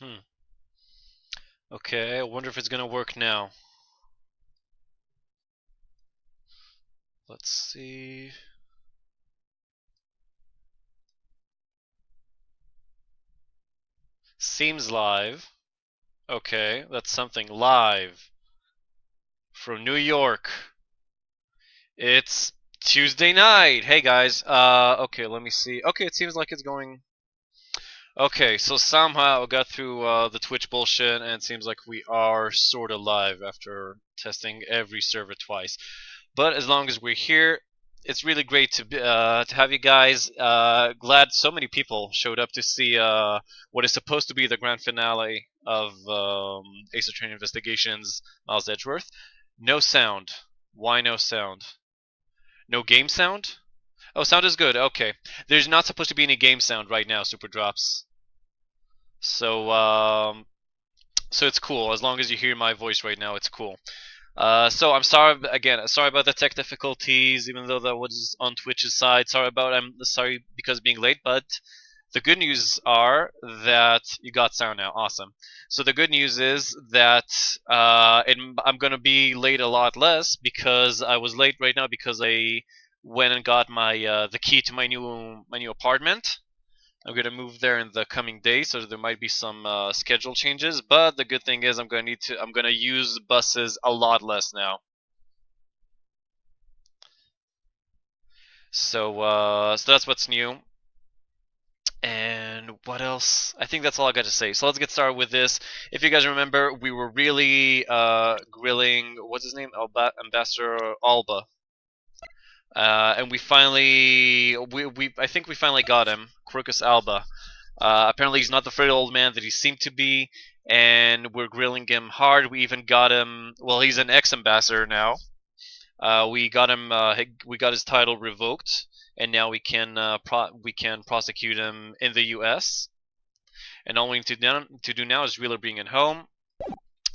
Hmm. Okay, I wonder if it's gonna work now. Let's see. Seems live. Okay, that's something. Live from New York. It's Tuesday night. Hey guys. Okay, let me see. Okay, it seems like it's going. Okay, so somehow I got through the Twitch bullshit, and it seems like we are sort of live after testing every server twice. But as long as we're here, it's really great to have you guys. Glad so many people showed up to see what is supposed to be the grand finale of Ace Attorney Investigations Miles Edgeworth. No sound. Why no sound? No game sound? Oh, sound is good. Okay. There's not supposed to be any game sound right now, Super Drops. So, so it's cool. As long as you hear my voice right now, it's cool. So I'm sorry again. Sorry about the tech difficulties, even though that was on Twitch's side. I'm sorry because of being late, but the good news are that you got sound now. Awesome. So the good news is that I'm gonna be late a lot less because I was late right now because I went and got my the key to my new apartment. I'm gonna move there in the coming days, so there might be some schedule changes. But the good thing is I'm gonna use buses a lot less now. So that's what's new. And what else? I think that's all I got to say. So let's get started with this. If you guys remember, we were really grilling. What's his name? Ambassador Alba. And I think we finally got him, Crocus Alba. Apparently, he's not the frail old man that he seemed to be, and we're grilling him hard. We even got him. Well, he's an ex-ambassador now. We got his title revoked, and now we can prosecute him in the U.S. And all we need to do now is really bring him home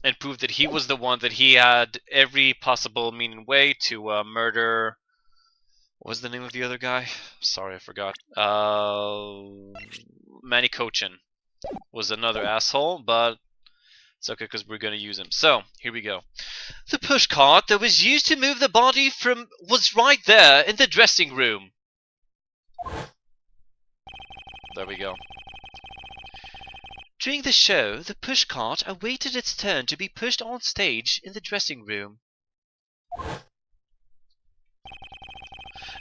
and prove that he was the one, that he had every possible mean and way to murder. What was the name of the other guy? Sorry, I forgot. Manny Cochin was another asshole, but it's okay because we're going to use him. So, here we go. The pushcart that was used to move the body from was right there in the dressing room. There we go. During the show, the pushcart awaited its turn to be pushed on stage in the dressing room.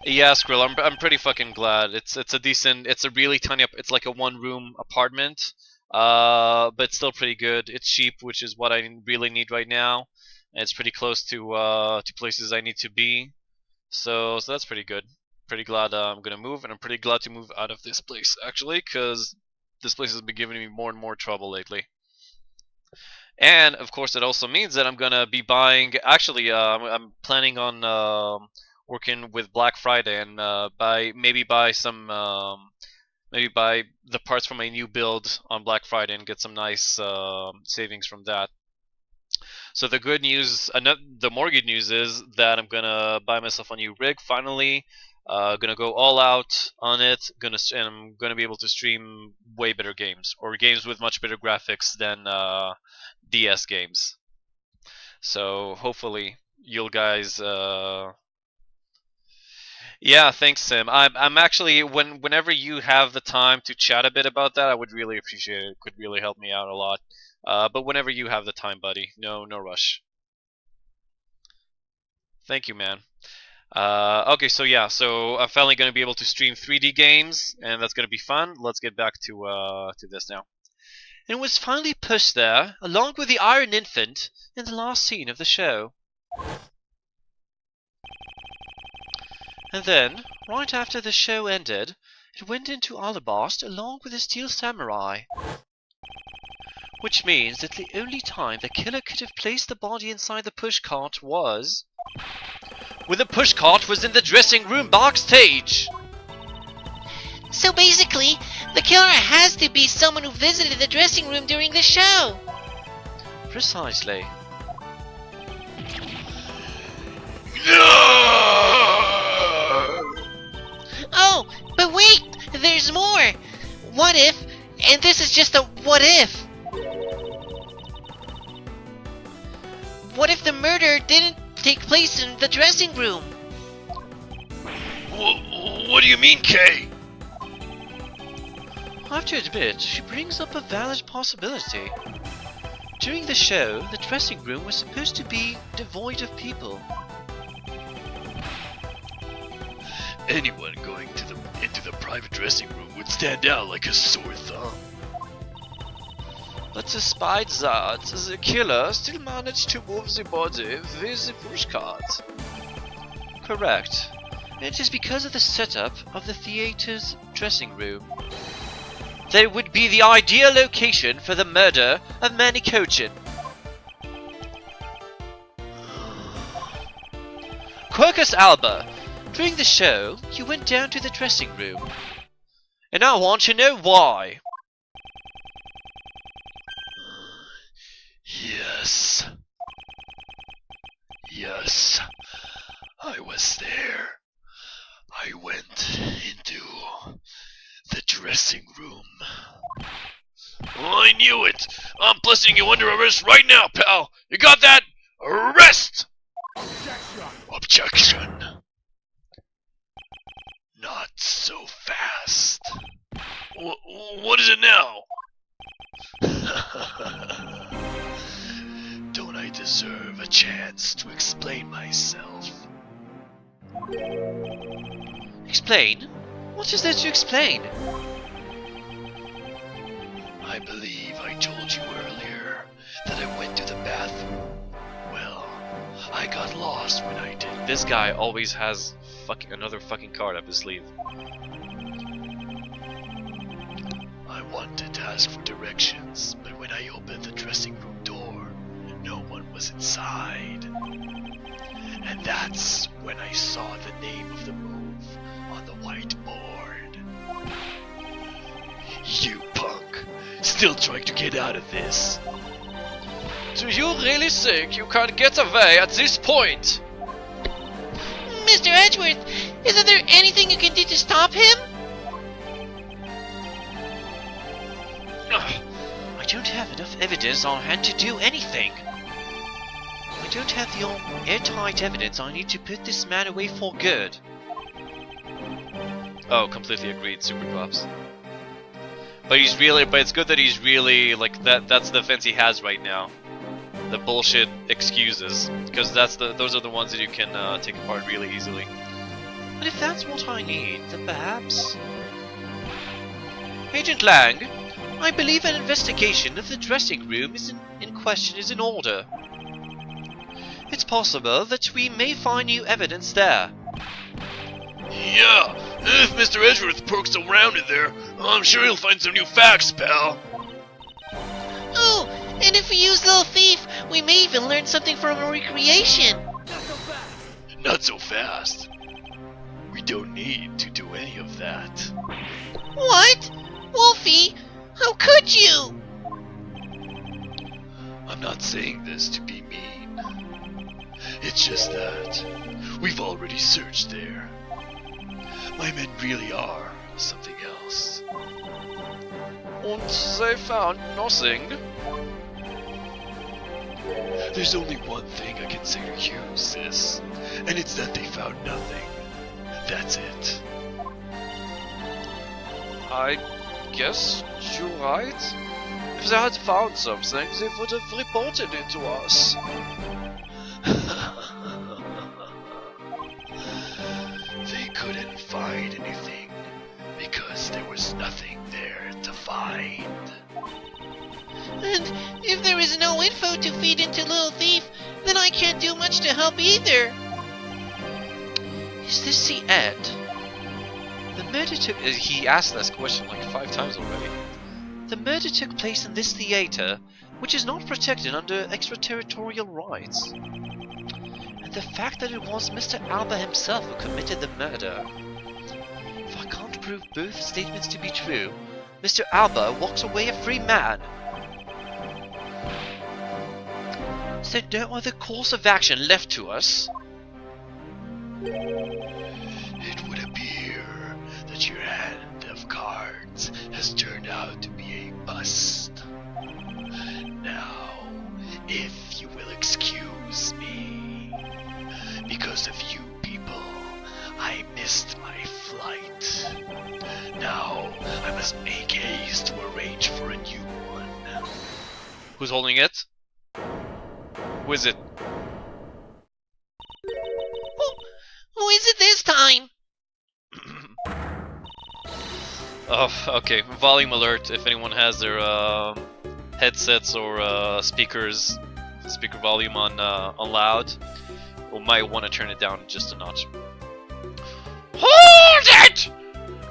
Yeah, Skrill, I'm pretty fucking glad. It's a really tiny, it's like a one-room apartment, but still pretty good. It's cheap, which is what I really need right now. And it's pretty close to places I need to be, so that's pretty good. Pretty glad I'm gonna move, and I'm pretty glad to move out of this place actually, because this place has been giving me more and more trouble lately. And of course, it also means that I'm gonna be buying. Actually, I'm planning on working with Black Friday and maybe buy the parts for my new build on Black Friday and get some nice savings from that. So the good news, the more good news is that I'm gonna buy myself a new rig finally. Gonna go all out on it. And I'm gonna be able to stream way better games, or games with much better graphics than DS games. So hopefully you'll guys. Yeah, thanks, Sim. I'm actually whenever you have the time to chat a bit about that, I would really appreciate it. It could really help me out a lot. But whenever you have the time, buddy, no rush. Thank you, man. Okay, so yeah, so I'm finally going to be able to stream 3D games, and that's going to be fun. Let's get back to this now. And it was finally pushed there, along with the Iron Infant, in the last scene of the show. And then, right after the show ended, it went into Alabast along with the Steel Samurai. Which means that the only time the killer could have placed the body inside the pushcart was when the pushcart was in the dressing room backstage. So basically, the killer has to be someone who visited the dressing room during the show. Precisely. Oh, but wait, there's more. What if, and this is just a what if, what if the murder didn't take place in the dressing room? What do you mean, Kay? I have to admit, she brings up a valid possibility. During the show, the dressing room was supposed to be devoid of people. Anyone going into the private dressing room would stand out like a sore thumb. But despite that, the killer still managed to move the body with the pushcart. Correct. It is because of the setup of the theater's dressing room. There would be the ideal location for the murder of Manny Cochin. Quercus Alba, during the show, you went down to the dressing room. And I want to know why. Yes. Yes. I was there. I went into the dressing room. I knew it! I'm placing you under arrest right now, pal! You got that? Arrest! Objection! Not so fast. What is it now? Don't I deserve a chance to explain myself? Explain? What is there to explain? I believe I told you earlier that I went to the bathroom. Well, I got lost when I did. This guy always has another fucking card up his sleeve. I wanted to ask for directions, but when I opened the dressing room door, no one was inside. And that's when I saw the name of the move on the whiteboard. You punk! Still trying to get out of this? Do you really think you can get away at this point? Mr. Edgeworth, isn't there anything you can do to stop him? I don't have enough evidence on hand to do anything. I don't have the airtight evidence I need to put this man away for good. Oh, completely agreed, Super Pops. But it's good that he's really, like, that's the defense he has right now. The bullshit excuses. Because those are the ones that you can take apart really easily. But if that's what I need, then perhaps... Agent Lang, I believe an investigation of the dressing room in question is in order. It's possible that we may find new evidence there. Yeah, if Mr. Edgeworth pokes around in there, I'm sure he'll find some new facts, pal. Oh, and if we use Little Thief, we may even learn something from our recreation. Not so fast. We don't need to do any of that. What? Wolfie, how could you? I'm not saying this to be mean. It's just that we've already searched there. My men really are something else. And they found nothing. There's only one thing I can say to you, sis, and it's that they found nothing. That's it. I guess you're right. If they had found something, they would have reported it to us. They couldn't find anything because there was nothing there to find. And if there is no info to feed into Little Thief, then I can't do much to help either. Is this the end? The murder took... He asked this question like 5 times already. The murder took place in this theater, which is not protected under extraterritorial rights. And the fact that it was Mr. Alba himself who committed the murder. If I can't prove both statements to be true, Mr. Alba walks away a free man. Is there no other course of action left to us? It would appear that your hand of cards has turned out to be a bust. Now, if you will excuse because of you people, I missed my flight. Now, I must make haste to arrange for a new one. Who's holding it? Who is it? Who is it this time? Oh, okay. Volume alert. If anyone has their headsets or speakers, speaker volume on loud, we might want to turn it down just a notch. Hold it!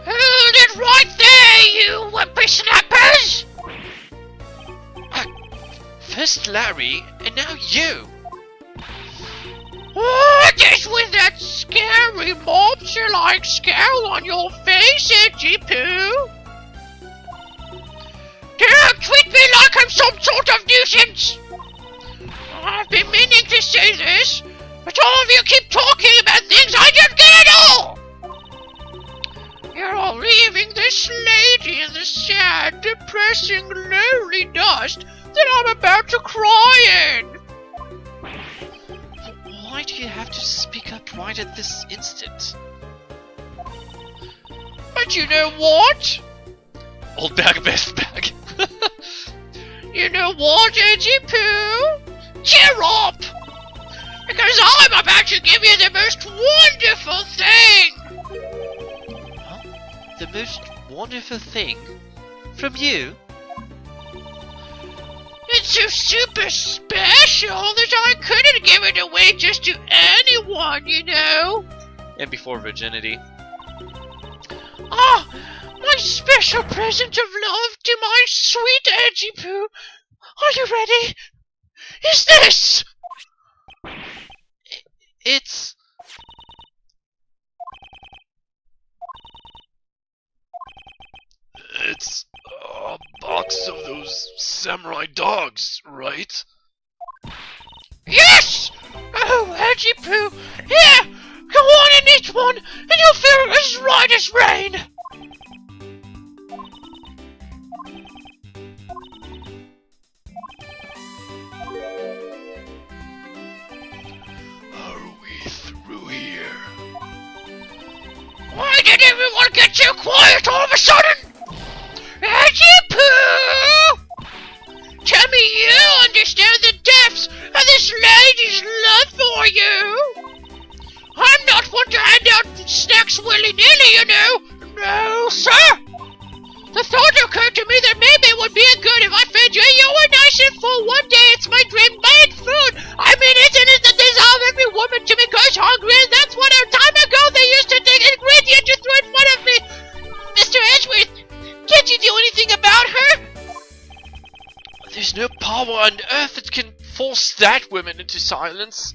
Hold it right there, you whippersnappers! First Larry, and now you! What is with that scary mobster-like scowl on your face, Edgy Poo? Don't treat me like I'm some sort of nuisance! I've been meaning to say this, but all of you keep talking about things I don't get at all! You're all leaving this lady in the sad, depressing, lonely dust that I'm about to cry in! Why do you have to speak up right at this instant? But you know what? Old bag, best bag. You know what, Edgy Poo? Cheer up! Because I'm about to give you the most wonderful thing! Huh? The most wonderful thing? From you? It's so super special that I couldn't give it away just to anyone, you know? And before virginity. Ah, my special present of love to my sweet Edgy Poo. Are you ready? Is this? It's... It's a box of those samurai dogs, right? Yes! Oh, Edgy Poo, here! Go on and eat one, and you'll feel as right as rain! Are we through here? Why did everyone get so quiet all of a sudden? Edgy Poo! Tell me you understand the depths of this lady's love for you! I'm not one to hand out snacks willy-nilly, you know! No, sir! The thought occurred to me that maybe it would be good if I fed you nice and full one day. It's my dream-made food! I mean, isn't it the desire of every woman to be gosh hungry? And that's what a time ago they used to take an ingredient to throw in front of me! Mr. Edgeworth, can't you do anything about her? There's no power on earth that can force that woman into silence.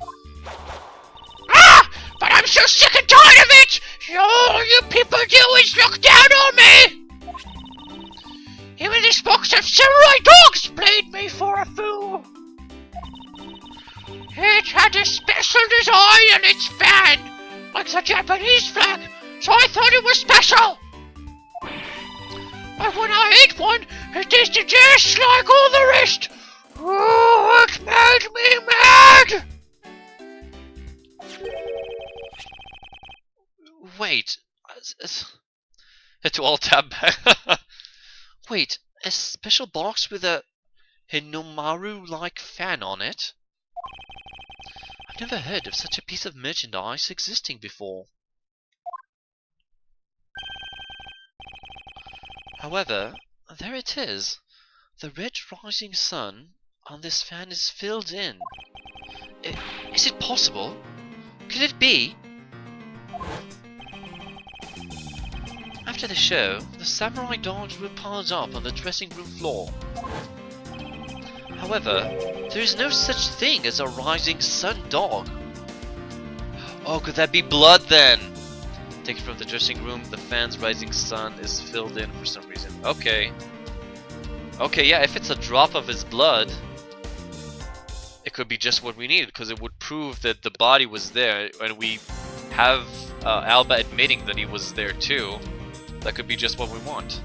Ah! But I'm so sick and tired of it! All you people do is look down on me! Even this box of samurai dogs played me for a fool! It had a special design on its fan, like the Japanese flag, so I thought it was special! But when I ate one, it tasted just like all the rest! Oh, it made me mad! Wait, Hit to all tab back. wait, a special box with a Hinomaru-like fan on it? I've never heard of such a piece of merchandise existing before. However, there it is. The red rising sun on this fan is filled in. Is it possible? Could it be? After the show, the samurai dogs were piled up on the dressing room floor. However, there is no such thing as a rising sun dog. Oh, could that be blood then? Taken from the dressing room, the fan's rising sun is filled in for some reason. Okay. Okay, yeah, if it's a drop of his blood, it could be just what we needed, because it would prove that the body was there, and we have Alba admitting that he was there too. That could be just what we want.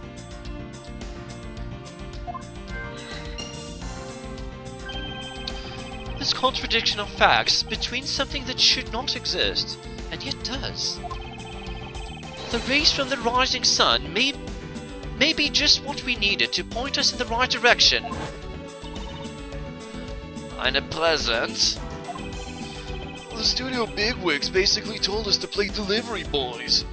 This seems contradiction of facts between something that should not exist, and yet does. The rays from the rising sun may be just what we needed to point us in the right direction. Eine present. The studio bigwigs basically told us to play delivery boys.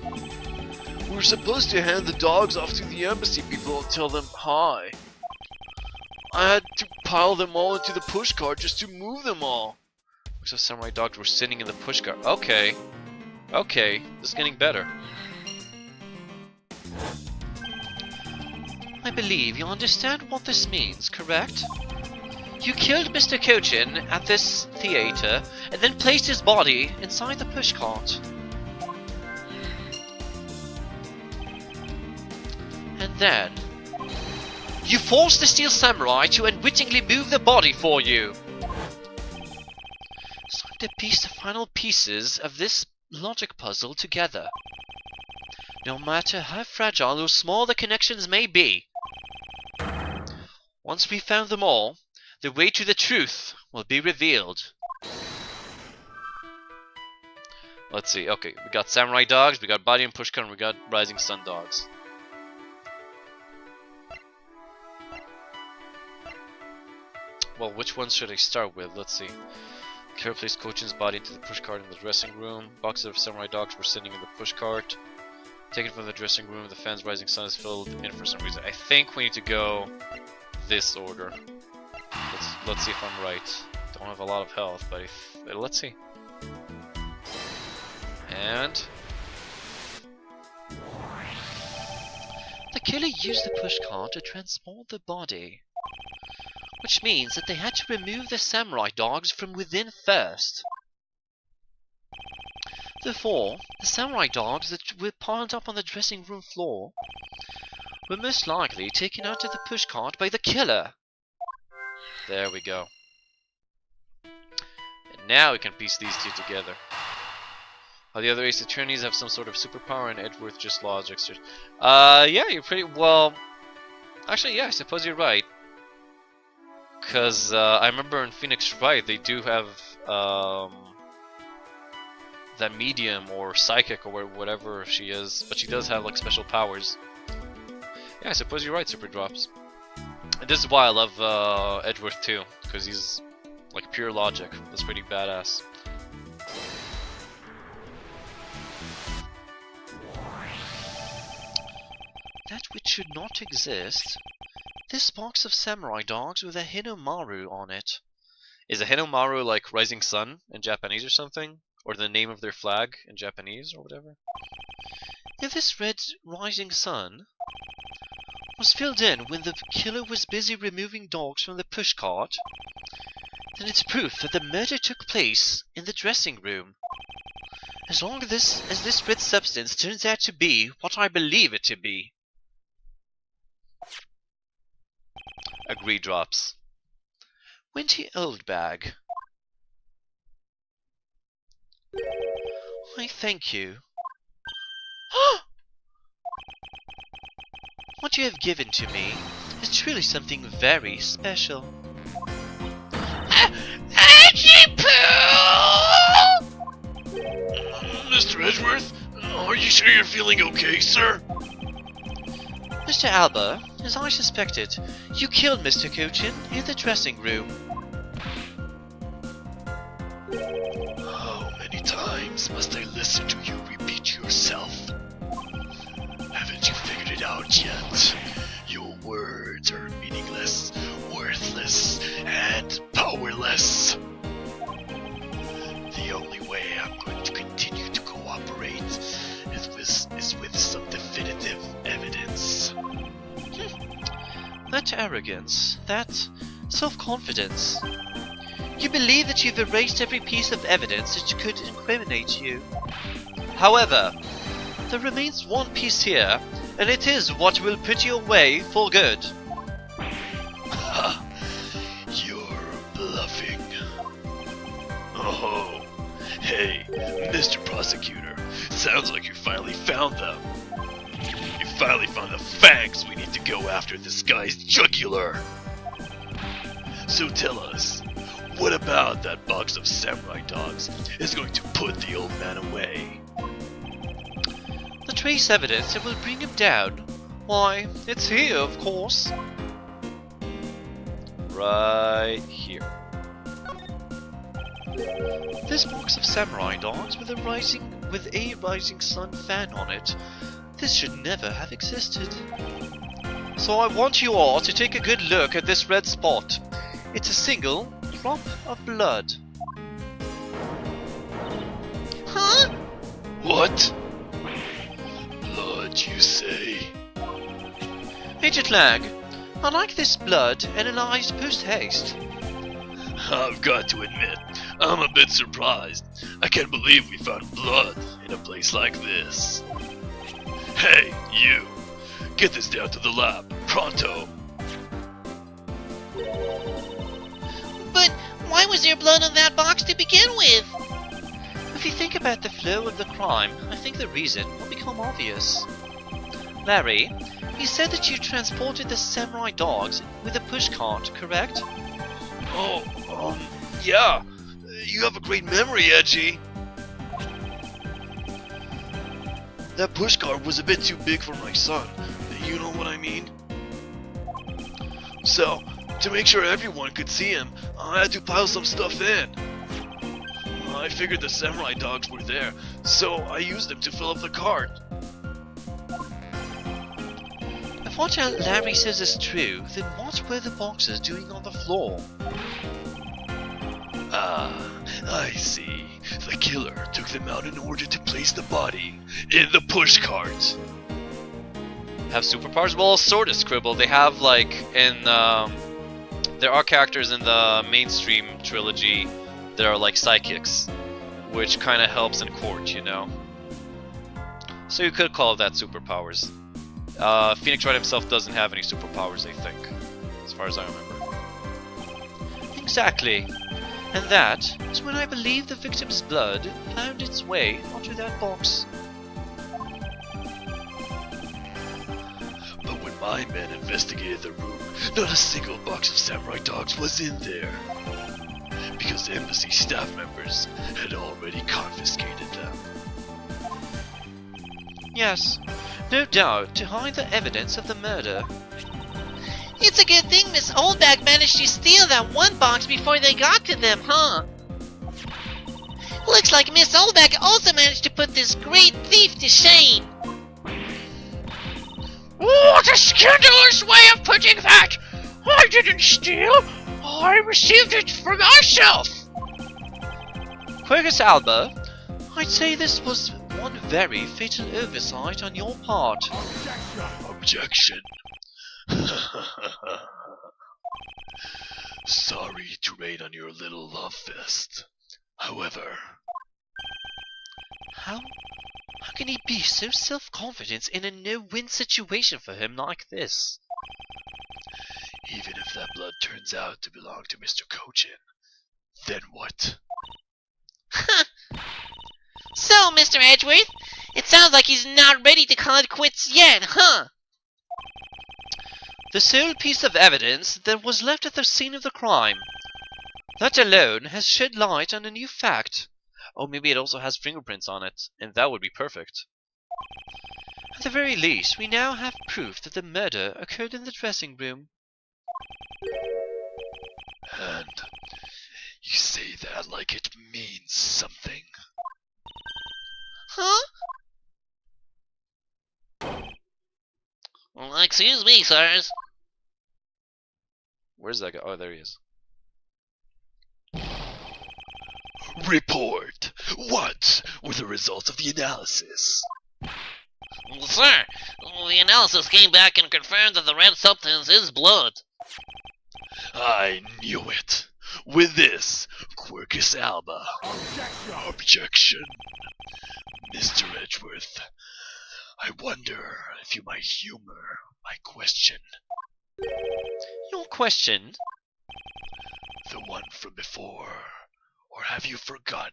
We were supposed to hand the dogs off to the embassy people and tell them hi. I had to pile them all into the pushcart just to move them all. So samurai dogs were sitting in the pushcart. Okay. Okay, this is getting better. I believe you understand what this means, correct? You killed Mr. Cochin at this theater and then placed his body inside the pushcart. And then you forced the Steel Samurai to unwittingly move the body for you. It's time to piece the final pieces of this logic puzzle together. No matter how fragile or small the connections may be. Once we found them all, the way to the truth will be revealed. Let's see. Okay, we got samurai dogs, we got body and pushcart, and we got rising sun dogs. Well, which ones should I start with? Let's see. Kira placed Kochin's body into the pushcart in the dressing room. Boxes of samurai dogs were sitting in the pushcart. Taken from the dressing room, the fan's rising sun is filled in for some reason. I think we need to go this order. Let's see if I'm right. Don't have a lot of health, but let's see. And the killer used the pushcart to transport the body, which means that they had to remove the samurai dogs from within first. Therefore, the samurai dogs that were piled up on the dressing room floor were most likely taken out of the pushcart by the killer. There we go. And now we can piece these two together. All the other ace attorneys have some sort of superpower and Edgeworth just logic. Yeah, you're pretty well. Actually, yeah, I suppose you're right. Because I remember in Phoenix Wright they do have that medium or psychic or whatever she is, but she does have like special powers. Yeah, I suppose you're right, Super Drops. And this is why I love Edgeworth too, because he's like pure logic. That's pretty badass. That which should not exist. This box of samurai dogs with a Hinomaru on it. Is a Hinomaru like rising sun in Japanese or something? Or the name of their flag in Japanese or whatever? If this red rising sun was filled in when the killer was busy removing dogs from the pushcart, then it's proof that the murder took place in the dressing room. As long as this red substance turns out to be what I believe it to be. Agree, Drops. 20 old bag. I thank you. What you have given to me is truly something very special. Mr. Edgeworth, are you sure you're feeling okay, sir? Mr. Alba, as I suspected, you killed Mr. Cochin in the dressing room. How many times must I listen to you repeat yourself? Haven't you figured it out yet? Your words are meaningless, worthless, and powerless. The only way I'm going to continue to cooperate is with some definitive evidence. That arrogance, that self-confidence. You believe that you've erased every piece of evidence that could incriminate you. However, there remains one piece here, and it is what will put you away for good. You're bluffing. Oh, hey, Mr. Prosecutor, sounds like you finally found them. You finally found the fangs we need to go after this guy's jugular. So tell us, What about that box of samurai dogs is going to put the old man away? The trace evidence that will bring him down. Why, it's here, of course. Right here. This box of samurai dogs with a rising sun fan on it. This should never have existed. So I want you all to take a good look at this red spot. It's a single drop of blood. Huh? What? Blood, you say? Agent Lang, I like this blood analyzed post-haste. I've got to admit, I'm a bit surprised. I can't believe we found blood in a place like this. Hey, you! Get this down to the lab, pronto! But why was there blood on that box to begin with? If you think about the flow of the crime, I think the reason will become obvious. Larry, you said that you transported the samurai dogs with a pushcart, correct? Oh, yeah. You have a great memory, Edgy. That pushcart was a bit too big for my son. You know what I mean? So, to make sure everyone could see him, I had to pile some stuff in. I figured the samurai dogs were there, so I used them to fill up the cart. If what Larry says is true, then what were the boxes doing on the floor? Ah, I see. The killer took them out in order to place the body in the pushcart. Have superpowers? Well, sort of, Scribble. They have, like, in, there are characters in the mainstream trilogy that are, like, psychics, which kind of helps in court, you know? So you could call that superpowers. Phoenix Wright himself doesn't have any superpowers, I think, as far as I remember. Exactly. And that is when I believe the victim's blood found its way onto that box. But when my men investigated the room, not a single box of samurai dogs was in there. Because embassy staff members had already confiscated them. Yes, no doubt, to hide the evidence of the murder. It's a good thing Miss Oldbag managed to steal that one box before they got to them, huh? Looks like Miss Oldbag also managed to put this great thief to shame. What a scandalous way of putting that! I didn't steal! I received it for myself! Quercus Alba, I'd say this was one very fatal oversight on your part. Objection. Sorry to rain on your little love fest. However, How can he be so self-confident in a no-win situation for him like this? even if that blood turns out to belong to Mr. Cochin, then what? So, Mr. Edgeworth, it sounds like he's not ready to call it quits yet, huh? The sole piece of evidence that was left at the scene of the crime. That alone has shed light on a new fact. Or maybe it also has fingerprints on it, and that would be perfect. At the very least, we now have proof that the murder occurred in the dressing room. And you say that like it means something. Huh? Well, excuse me, sirs. Where's that guy? Oh, there he is. Report! What were the results of the analysis? Well, sir, the analysis came back and confirmed that the red substance is blood. I knew it. With this, Quercus Alba. Objection. Mr. Edgeworth, I wonder if you might humor my question. Your question? The one from before. Or have you forgotten?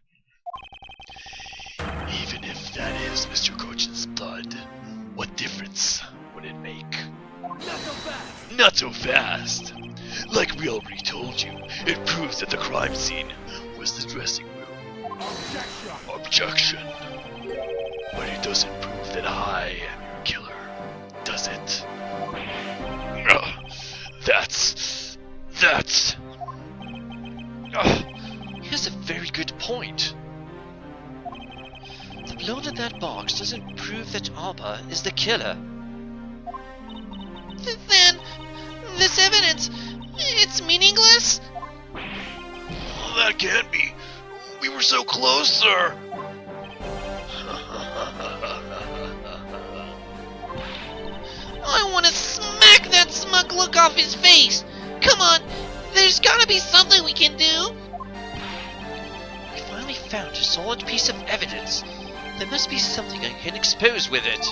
Even if that is Mr. Cochin's blood, what difference would it make? Not so fast! Like we already told you, it proves that the crime scene was the dressing room. Objection. But it doesn't prove that I am your killer, does it? That's... He has a very good point. The blood in that box doesn't prove that Alba is the killer. Then, this evidence, it's meaningless? Oh, that can't be. We were so close, sir. I want to smack that smug look off his face! Come on, there's gotta be something we can do! We finally found a solid piece of evidence. There must be something I can expose with it.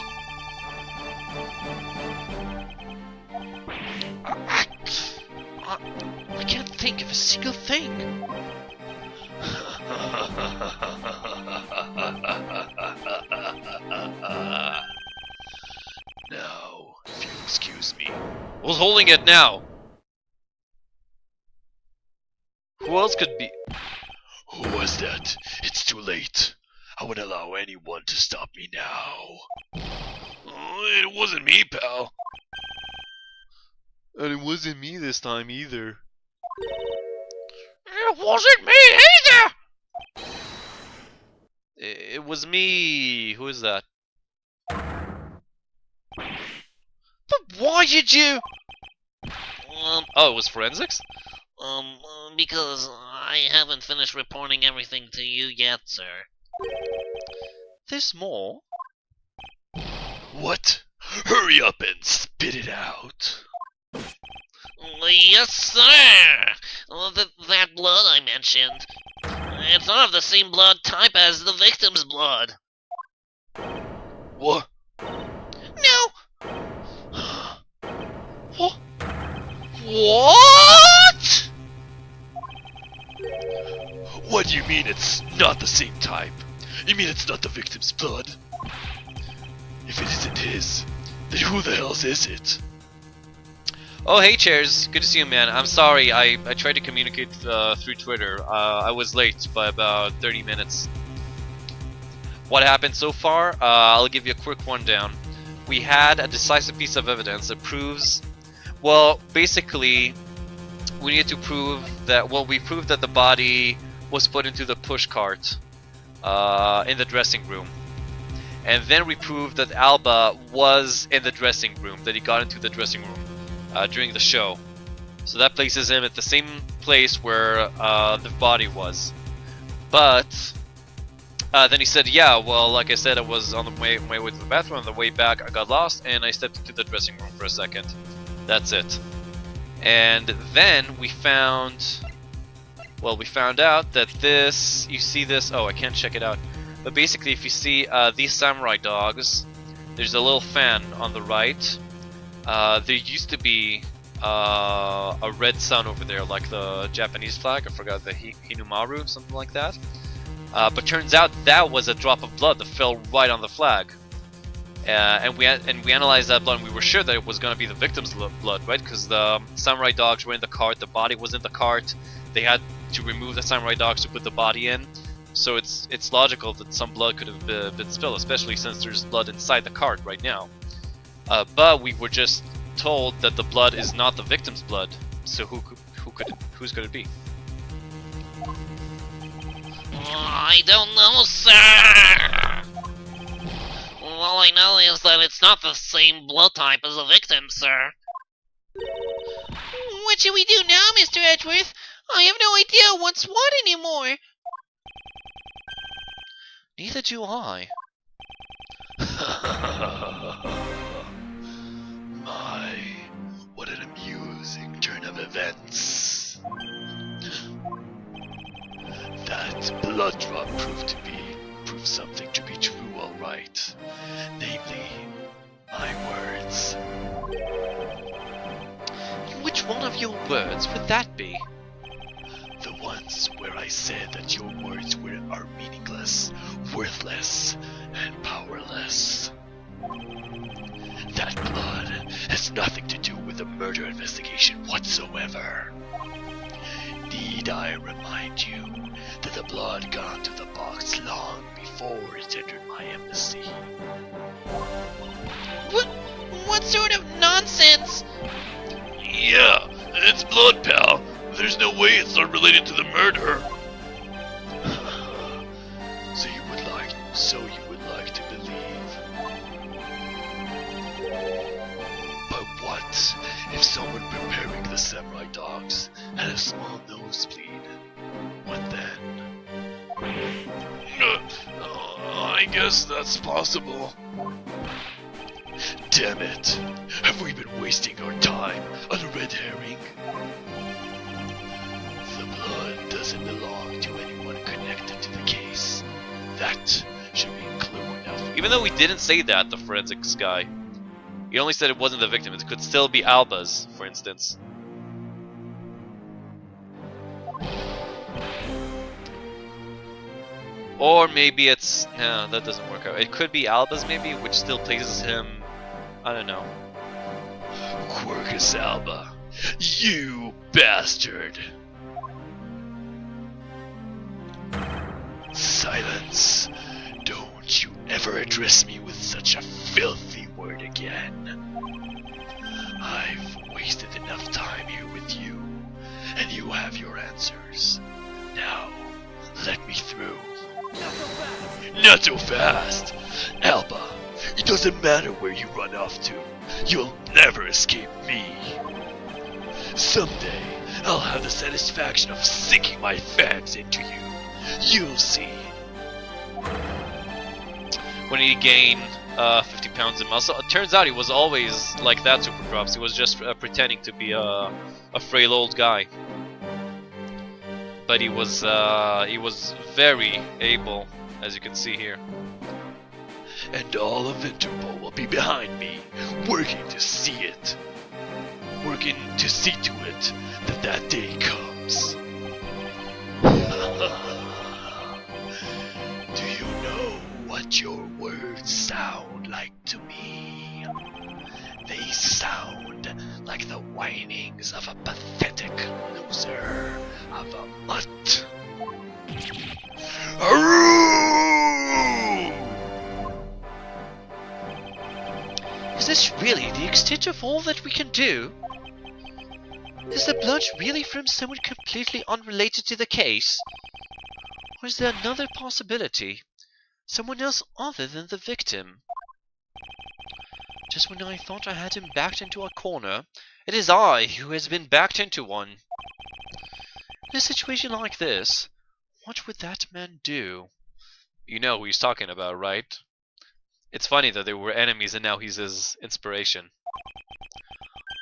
I can't think of a single thing. Now, if you'll excuse me. Who's holding it now? Who else could be? Who was that? It's too late. I wouldn't allow anyone to stop me now. Oh, it wasn't me, pal. And it wasn't me this time either. It wasn't me either! It was me. Who is that? But why did you? Oh, it was forensics? Because I haven't finished reporting everything to you yet, sir. There's more? What? Hurry up and spit it out. Yes, sir! That blood I mentioned, it's not of the same blood type as the victim's blood. What? No! What? What? What do you mean it's not the same type? You mean it's not the victim's blood? If it isn't his, then who the hell's is it? Oh, hey, Chairs. Good to see you, man. I'm sorry. I tried to communicate through Twitter. I was late by about 30 minutes. What happened so far? I'll give you a quick rundown. We had a decisive piece of evidence that proves... Well, basically, we needed to prove that... Well, we proved that the body was put into the push cart in the dressing room. And then we proved that Alba was in the dressing room, that he got into the dressing room during the show. So that places him at the same place where the body was. But then he said, yeah, well, like I said, I was on the way to the bathroom. On the way back, I got lost, and I stepped into the dressing room for a second. That's it. And then we found... Well, we found out that this... You see this... Oh, I can't check it out. But basically, if you see these samurai dogs, there's a little fan on the right. There used to be a red sun over there, like the Japanese flag. I forgot, the Hinumaru, something like that. But turns out that was a drop of blood that fell right on the flag. And we analyzed that blood, and we were sure that it was going to be the victim's blood, right? Because the samurai dogs were in the cart, the body was in the cart. They had to remove the samurai dogs to put the body in. So it's logical that some blood could have been spilled, especially since there's blood inside the cart right now. But we were just told that the blood is not the victim's blood. So whose could it be? I don't know, sir! All I know is that it's not the same blood type as the victim, sir. What should we do now, Mr. Edgeworth? I have no idea what's what anymore. Neither do I. My, what an amusing turn of events. That blood drop proved something to be true, all right. Namely, my words. Which one of your words would that be? The ones where I said that your words are meaningless, worthless, and powerless. That blood has nothing to do with the the murder investigation whatsoever. Need I remind you that the blood got into the box long before it entered my embassy? What sort of nonsense? Yeah, it's blood, pal. There's no way it's not related to the murder. So you would like to believe. But what if someone preparing the samurai dogs had a small nosebleed? What then? I guess that's possible. Damn it! Have we been wasting our time on a red herring? The blood doesn't belong to anyone connected to the case. That should be clue enough. Even though he didn't say that, the forensics guy. He only said it wasn't the victim. It could still be Alba's, for instance. Or maybe it's... No, that doesn't work out. It could be Alba's, maybe, which still places him... I don't know. Quercus Alba, you bastard! Silence! Don't you ever address me with such a filthy word again. I've wasted enough time here with you, and you have your answers. Now, let me through. Not so fast! Alba, it doesn't matter where you run off to. You'll never escape me. Someday, I'll have the satisfaction of sinking my fangs into you. You'll see. When he gained 50 pounds in muscle, it turns out he was always like that, Super Props. He was just pretending to be a frail old guy. But he was very able, as you can see here. And all of Interpol will be behind me, working to see it. Working to see to it that that day comes. Do you know what your words sound like to me? They sound like the whinings of a pathetic loser of a mutt. Is this really the extent of all that we can do? Is the blood really from someone completely unrelated to the case? Or is there another possibility? Someone else other than the victim? Just when I thought I had him backed into a corner, it is I who has been backed into one. In a situation like this, what would that man do? You know who he's talking about, right? It's funny that they were enemies and now he's his inspiration.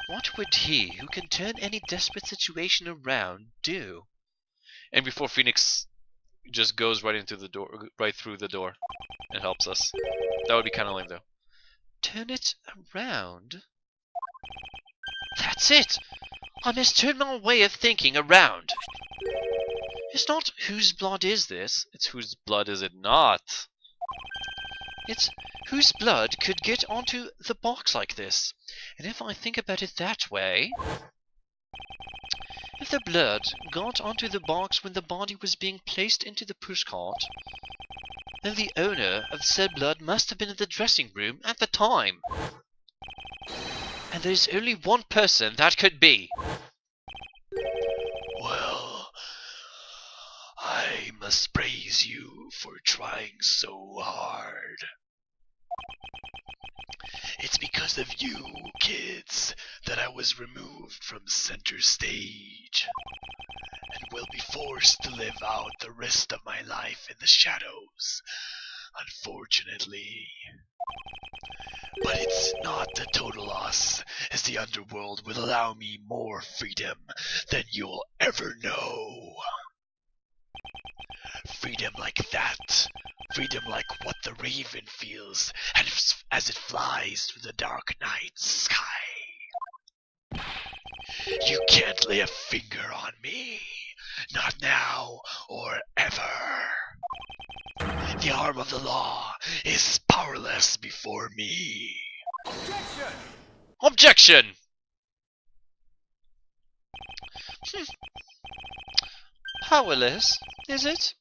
What would he, who can turn any desperate situation around, do? And before Phoenix just goes right into the door, right through the door, and helps us. That would be kind of lame, though. Turn it around? That's it! I must turn my way of thinking around. It's not whose blood is this? It's whose blood is it not? It's whose blood could get onto the box like this? And if I think about it that way... If the blood got onto the box when the body was being placed into the pushcart, then the owner of said blood must have been in the dressing room at the time. And there's only one person that could be. Well, I must praise you for trying so hard. It's because of you, kids, that I was removed from center stage, and will be forced to live out the rest of my life in the shadows, unfortunately. But it's not a total loss, as the underworld will allow me more freedom than you'll ever know. Freedom like that. Freedom like what the raven feels as it flies through the dark night sky. You can't lay a finger on me. Not now or ever. The arm of the law is powerless before me. Objection! Powerless, is it?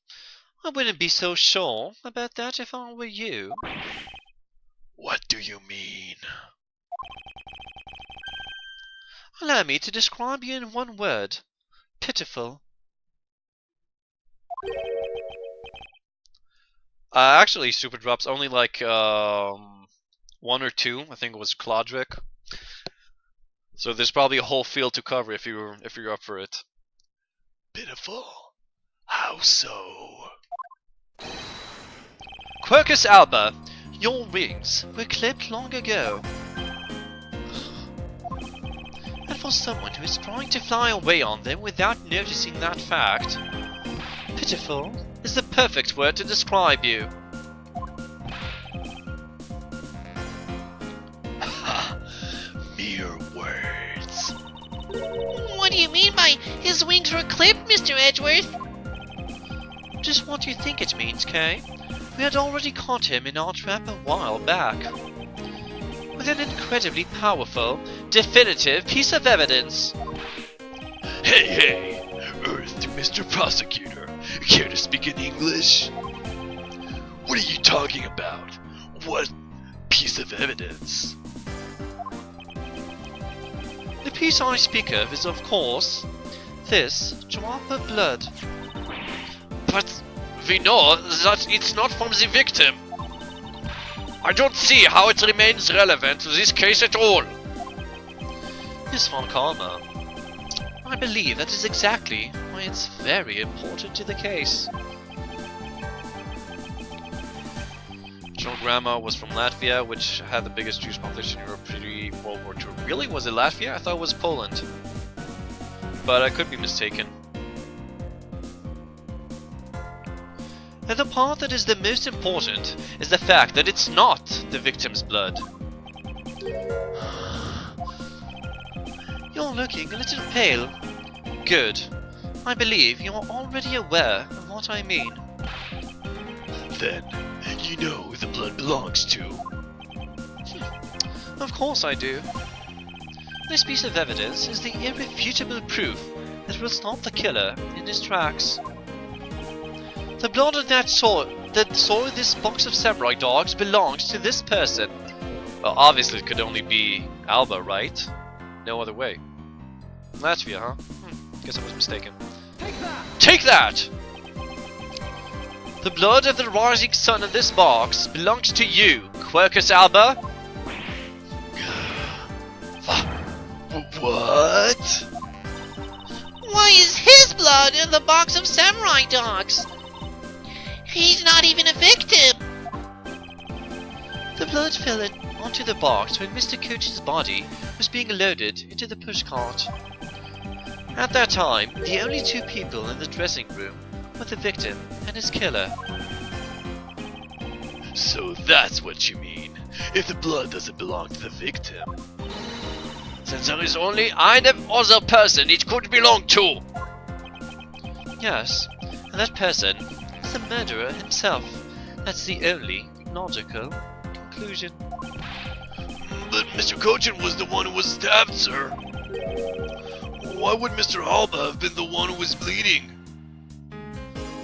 I wouldn't be so sure about that if I were you. What do you mean? Allow me to describe you in one word. Pitiful. Actually, super drops only like one or two. I think it was Clodric. So there's probably a whole field to cover if you're up for it. Pitiful? How so? Quercus alba, your wings were clipped long ago. And for someone who is trying to fly away on them without noticing that fact, pitiful is the perfect word to describe you. Mere words. What do you mean by his wings were clipped, Mr. Edgeworth? Just what do you think it means, Kay? We had already caught him in our trap a while back. With an incredibly powerful, definitive piece of evidence. Hey, Earth to Mr. Prosecutor. Care to speak in English? What are you talking about? What piece of evidence? The piece I speak of is, of course, this drop of blood. But we know that it's not from the victim. I don't see how it remains relevant to this case at all. Miss Von Karma, I believe that is exactly why it's very important to the case. Your grandma was from Latvia, which had the biggest Jewish population in Europe pre-World War II. Really? Was it Latvia? I thought it was Poland. But I could be mistaken. And the part that is the most important is the fact that it's not the victim's blood. You're looking a little pale. Good. I believe you are already aware of what I mean. Then, you know who the blood belongs to. Of course I do. This piece of evidence is the irrefutable proof that will stop the killer in his tracks. The blood of that soiled this box of samurai dogs belongs to this person. Well, obviously it could only be Alba, right? No other way. Latvia, huh? Guess I was mistaken. Take that! The blood of the rising sun in this box belongs to you, Quercus Alba. What? Why is his blood in the box of samurai dogs? He's not even a victim! The blood fell onto the box when Mr. Coach's body was being loaded into the pushcart. At that time, the only two people in the dressing room were the victim and his killer. So that's what you mean. If the blood doesn't belong to the victim. Then there is only one other person it could belong to. Yes, and that person is the murderer himself. That's the only logical conclusion. But Mr. Cochin was the one who was stabbed, sir. Why would Mr. Alba have been the one who was bleeding?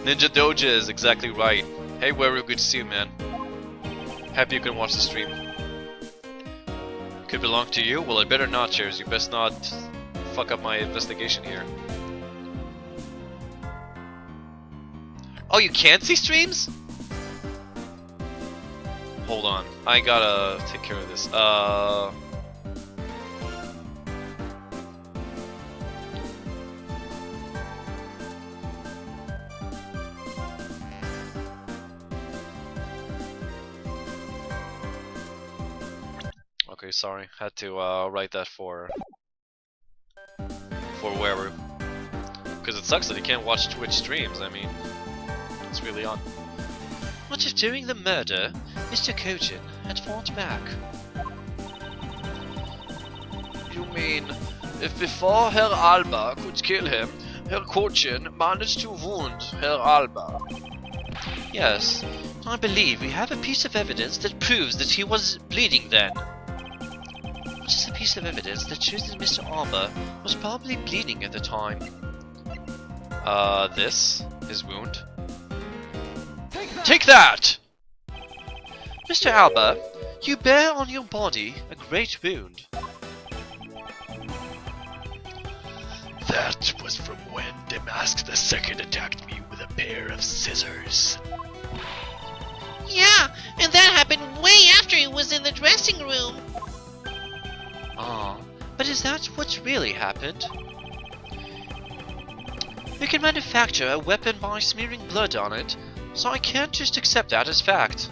Ninja Doja is exactly right. Hey, Weru, good to see you, man. Happy you can watch the stream. Could belong to you? Well, it better not, Cheers. You best not fuck up my investigation here. Oh, you can't see streams? Hold on. I gotta take care of this. Okay, sorry. Had to write that for Weru. Because it sucks that he can't watch Twitch streams. I mean, it's really on. What if during the murder, Mr. Cochin had fought back? You mean, if before Herr Alba could kill him, Herr Cochin managed to wound Herr Alba? Yes, I believe we have a piece of evidence that proves that he was bleeding then. notice a piece of evidence that shows that Mr. Arbor was probably bleeding at the time. This? His wound? Take that! Mr. Arbor, you bear on your body a great wound. That was from when Damask II attacked me with a pair of scissors. Yeah, and that happened way after he was in the dressing room. Ah, but is that what really happened? You can manufacture a weapon by smearing blood on it, so I can't just accept that as fact.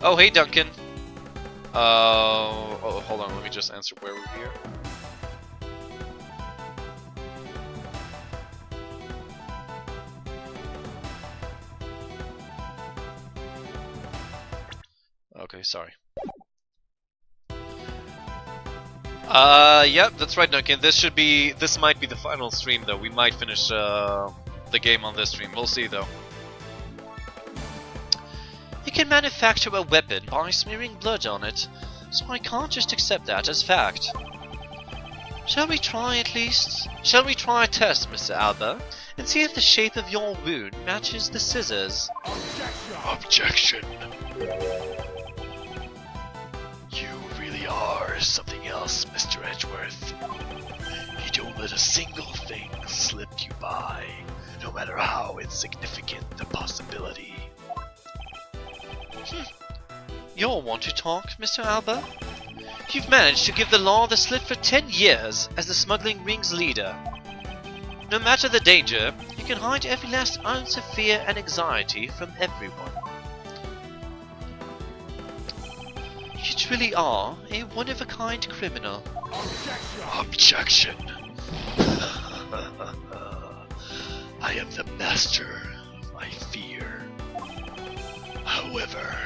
Oh, hey Duncan. Oh, hold on, let me just answer where we're here. Okay, sorry. Yep, that's right, Duncan. This might be the final stream, though. We might finish, the game on this stream. We'll see, though. You can manufacture a weapon by smearing blood on it, so I can't just accept that as fact. Shall we try at least? Shall we try a test, Mr. Alba, and see if the shape of your wound matches the scissors? Objection. You really are something else, Mr. Edgeworth. You don't let a single thing slip you by, no matter how insignificant the possibility. You'll want to talk, Mr. Alba? You've managed to give the law the slip for 10 years as the smuggling ring's leader. No matter the danger, you can hide every last ounce of fear and anxiety from everyone. You truly are a one-of-a-kind criminal. Objection. I am the master of my fear. However,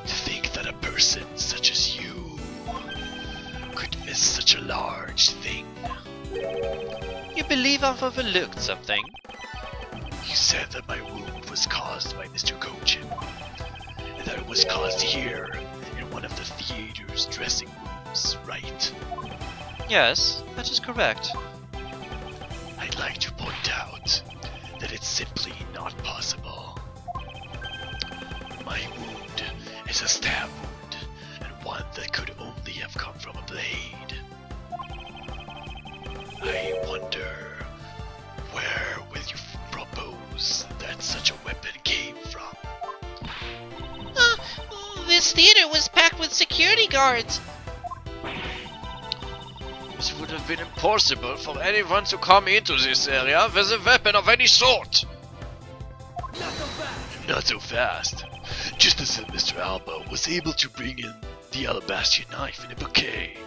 to think that a person such as you could miss such a large thing. You believe I've overlooked something? You said that my wound was caused by Mr. Cochin, and that it was caused here in one of the theater's dressing rooms, right? Yes, that is correct. I'd like to point out that it's simply not possible. My wound is a stab wound, and one that could only have come from a blade. I wonder, where will you propose that such a weapon came from? This theater was packed with security guards. It would have been impossible for anyone to come into this area with a weapon of any sort. Not so fast. Just as if Mr. Alba was able to bring in the alabaster knife in a bouquet.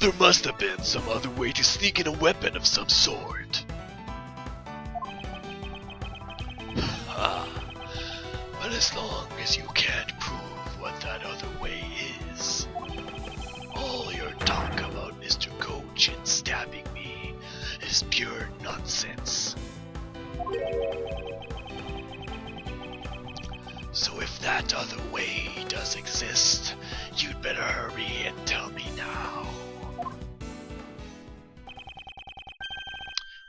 There must have been some other way to sneak in a weapon of some sort. But as long as you can't prove what that other way is, all your talk about Mr. Cochin stabbing me is pure nonsense. So if that other way does exist, you'd better hurry and tell me now.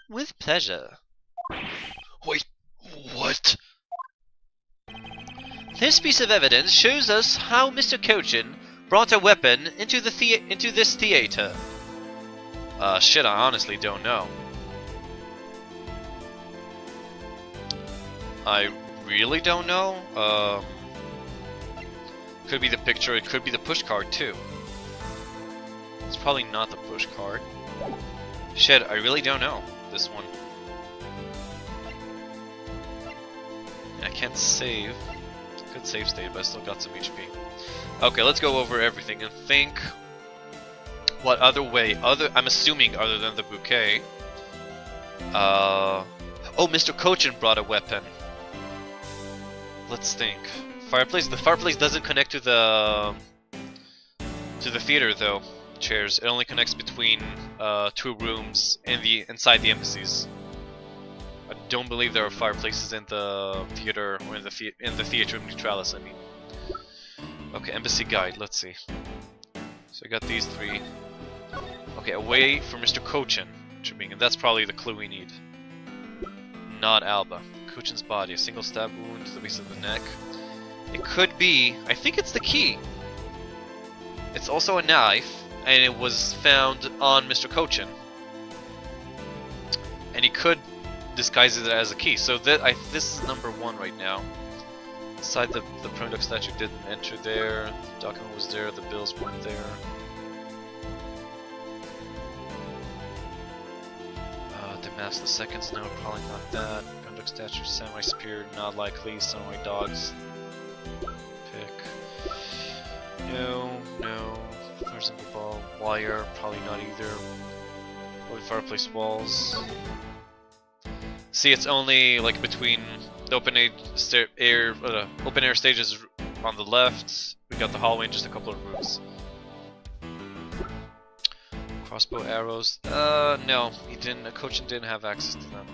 With pleasure. Wait, what? This piece of evidence shows us how Mr. Cochin brought a weapon into this theater. Shit, I honestly don't know. I really don't know. Could be the picture, it could be the push card too. It's probably not the push card. Shit, I really don't know. This one. I can't save. Could save state, but I still got some HP. Okay, let's go over everything and think what other way, I'm assuming other than the bouquet. Oh, Mr. Cochin brought a weapon. Let's think. Fireplace. The fireplace doesn't connect to the theater though. Chairs. It only connects between two rooms inside the embassies. don't believe there are fireplaces in the theater or in the theater neutralis. I mean. Okay, embassy guide. Let's see. So I got these 3. Okay, away from Mr. Cochin, and that's probably the clue we need. Not Alba. Cochin's body, a single stab wound to the base of the neck. It could be. I think it's the key. It's also a knife, and it was found on Mr. Cochin. And he could disguise it as a key. So this is number 1 right now. Inside the Prone statue didn't enter there. The document was there. The bills weren't there. Damask the Second's note, probably not that. Prone statue, Samurai Spear, not likely. Samurai Dogs. Pick. No. Horizontal Ball. Wire, probably not either. Holy Fireplace Walls. See, it's only like between the open air stages on the left. We got the hallway and just a couple of rooms. Crossbow arrows. No, he didn't. Cochin didn't have access to them.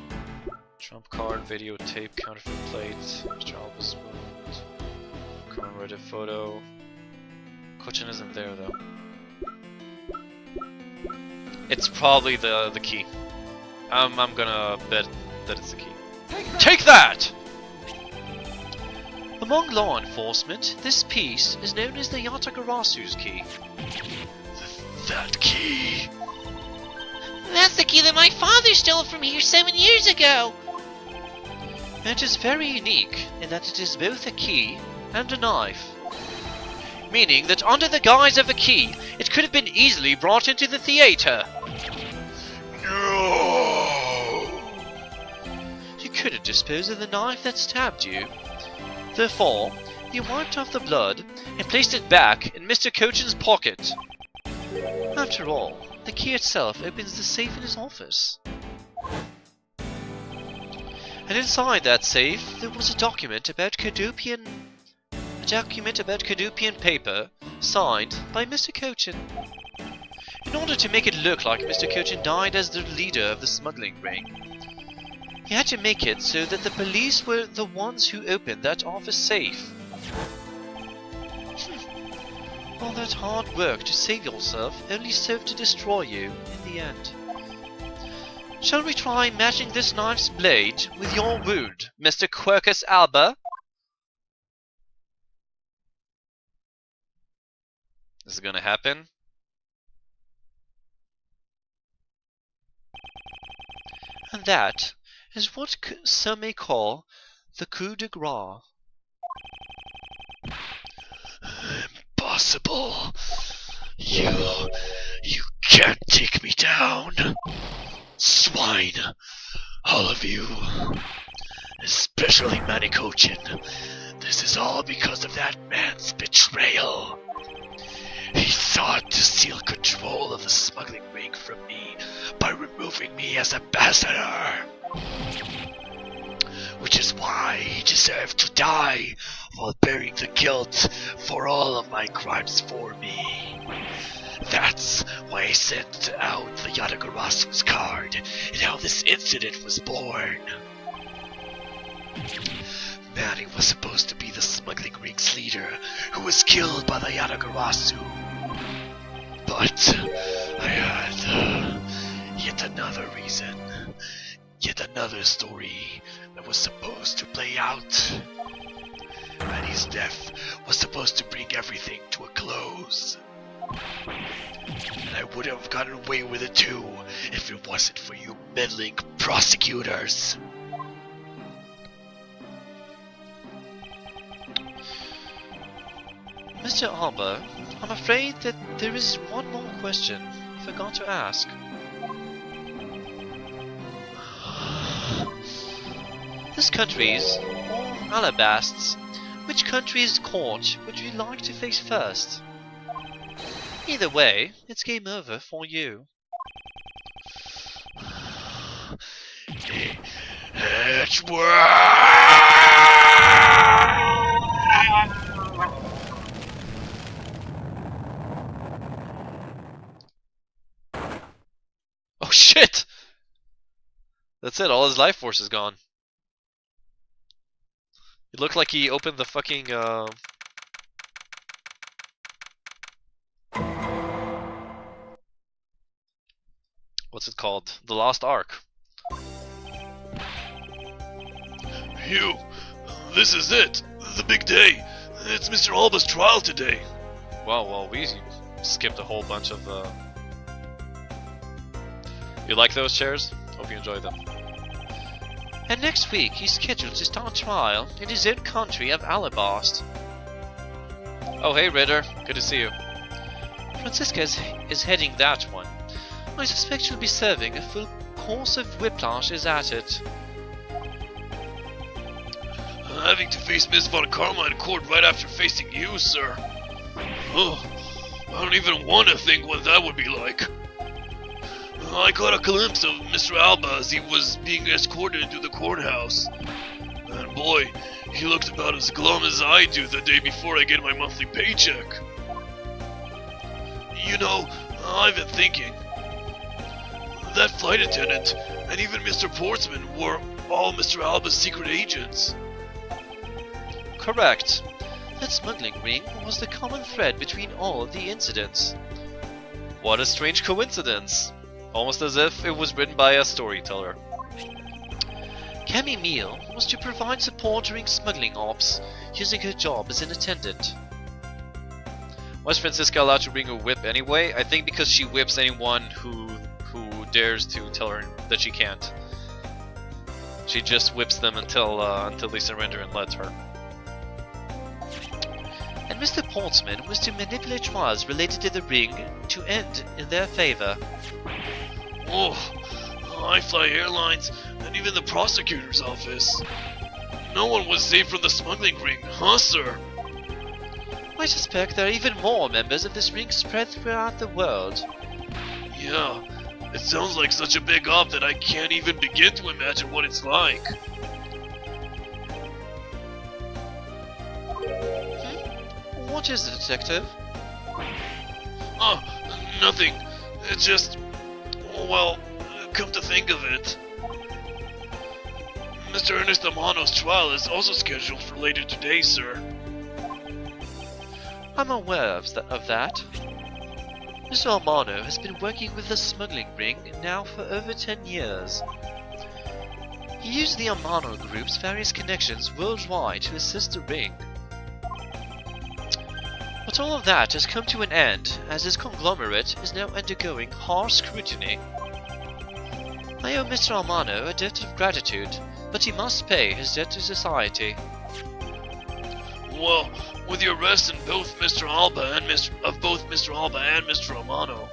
Trump card, videotape, counterfeit plate, Mr. Alba's wound, commemorative photo. Cochin isn't there though. It's probably the key. I'm gonna bet that it's the key. Take that! Among law enforcement, this piece is known as the Yatagarasu's key. That key. That's the key that my father stole from here 7 years ago. It is very unique in that it is both a key and a knife. Meaning that under the guise of a key, it could have been easily brought into the theater. No! You couldn't dispose of the knife that stabbed you. Therefore, you wiped off the blood and placed it back in Mr. Cochin's pocket. After all, the key itself opens the safe in his office. And inside that safe, there was a document about Cadupian paper signed by Mr. Cochin. In order to make it look like Mr. Cochin died as the leader of the smuggling ring, he had to make it so that the police were the ones who opened that office safe. All that hard work to save yourself only served to destroy you in the end. Shall we try matching this knife's blade with your wound, Mr. Quercus Alba? Is it gonna happen? And that is what some may call the coup de grace. Impossible. You can't take me down. Swine. All of you. Especially Manny Cochin. This is all because of that man's betrayal. He sought to steal control of the smuggling ring from me by removing me as ambassador. Which is why he deserved to die while bearing the guilt for all of my crimes for me. That's why I sent out the Yatagarasu's card and how this incident was born. Manny was supposed to be the smuggling ring's leader who was killed by the Yatagarasu. But I had yet another reason, yet another story that was supposed to play out. Manny's death was supposed to bring everything to a close. And I would have gotten away with it too if it wasn't for you meddling prosecutors. Mr. Alba, I'm afraid that there is one more question I forgot to ask. This country's, or Alabast's, which country's court would you like to face first? Either way, it's game over for you. Edgeworth! Oh shit! That's it, all his life force is gone. It looked like he opened the fucking what's it called? The Lost Ark. Hugh, this is it. The big day. It's Mr. Alba's trial today. Wow, well, we skipped a whole bunch of You like those chairs? Hope you enjoy them. And next week he's scheduled to start trial in his own country of Alabast. Oh, hey Ritter. Good to see you. Francisca is heading that one. I suspect she'll be serving a full course of whiplashes at it. Having to face Miss Von Karma in court right after facing you, sir. Oh, I don't even want to think what that would be like. I caught a glimpse of Mr. Alba as he was being escorted into the courthouse. And boy, he looked about as glum as I do the day before I get my monthly paycheck. You know, I've been thinking. That flight attendant and even Mr. Portsman were all Mr. Alba's secret agents. Correct. That smuggling ring was the common thread between all of the incidents. What a strange coincidence. Almost as if it was written by a storyteller. Cammy Meal was to provide support during smuggling ops, using her job as an attendant. Was Francisca allowed to bring a whip anyway? I think because she whips anyone who dares to tell her that she can't. She just whips them until they surrender and let her. And Mr. Portsman was to manipulate trials related to the ring to end in their favor. Oh, I fly airlines and even the prosecutor's office. No one was saved from the smuggling ring, huh, sir? I suspect there are even more members of this ring spread throughout the world. Yeah, it sounds like such a big op that I can't even begin to imagine what it's like. What is it, Detective? Oh, nothing. It's just... well, come to think of it, Mr. Ernest Amano's trial is also scheduled for later today, sir. I'm aware of that. Mr. Amano has been working with the smuggling ring now for over 10 years. He used the Amano Group's various connections worldwide to assist the ring. But all of that has come to an end, as his conglomerate is now undergoing harsh scrutiny. I owe Mr. Amano a debt of gratitude, but he must pay his debt to society. Well, with the arrest of both Mr. Alba and Mr. Amano,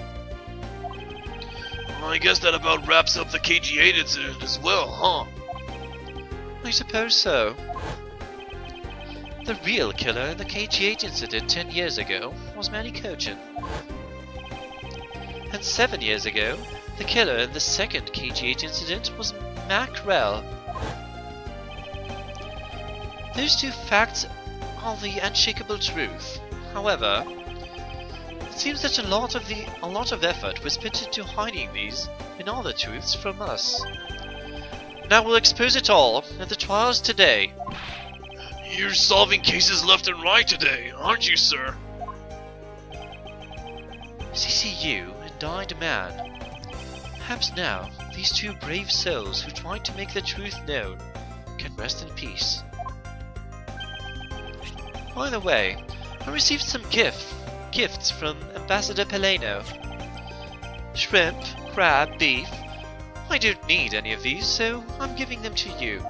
I guess that about wraps up the KG8 incident as well, huh? I suppose so. The real killer in the KG8 incident 10 years ago was Manny Cochin. And 7 years ago, the killer in the second KG8 incident was Mac Rell. Those two facts are the unshakable truth. However, it seems that a lot of effort was put into hiding these and other truths from us. Now we'll expose it all at the trials today. You're solving cases left and right today, aren't you, sir? CCU and Died Man. Perhaps now, these two brave souls who tried to make the truth known can rest in peace. By the way, I received some gifts from Ambassador Peleno. Shrimp, crab, beef. I don't need any of these, so I'm giving them to you.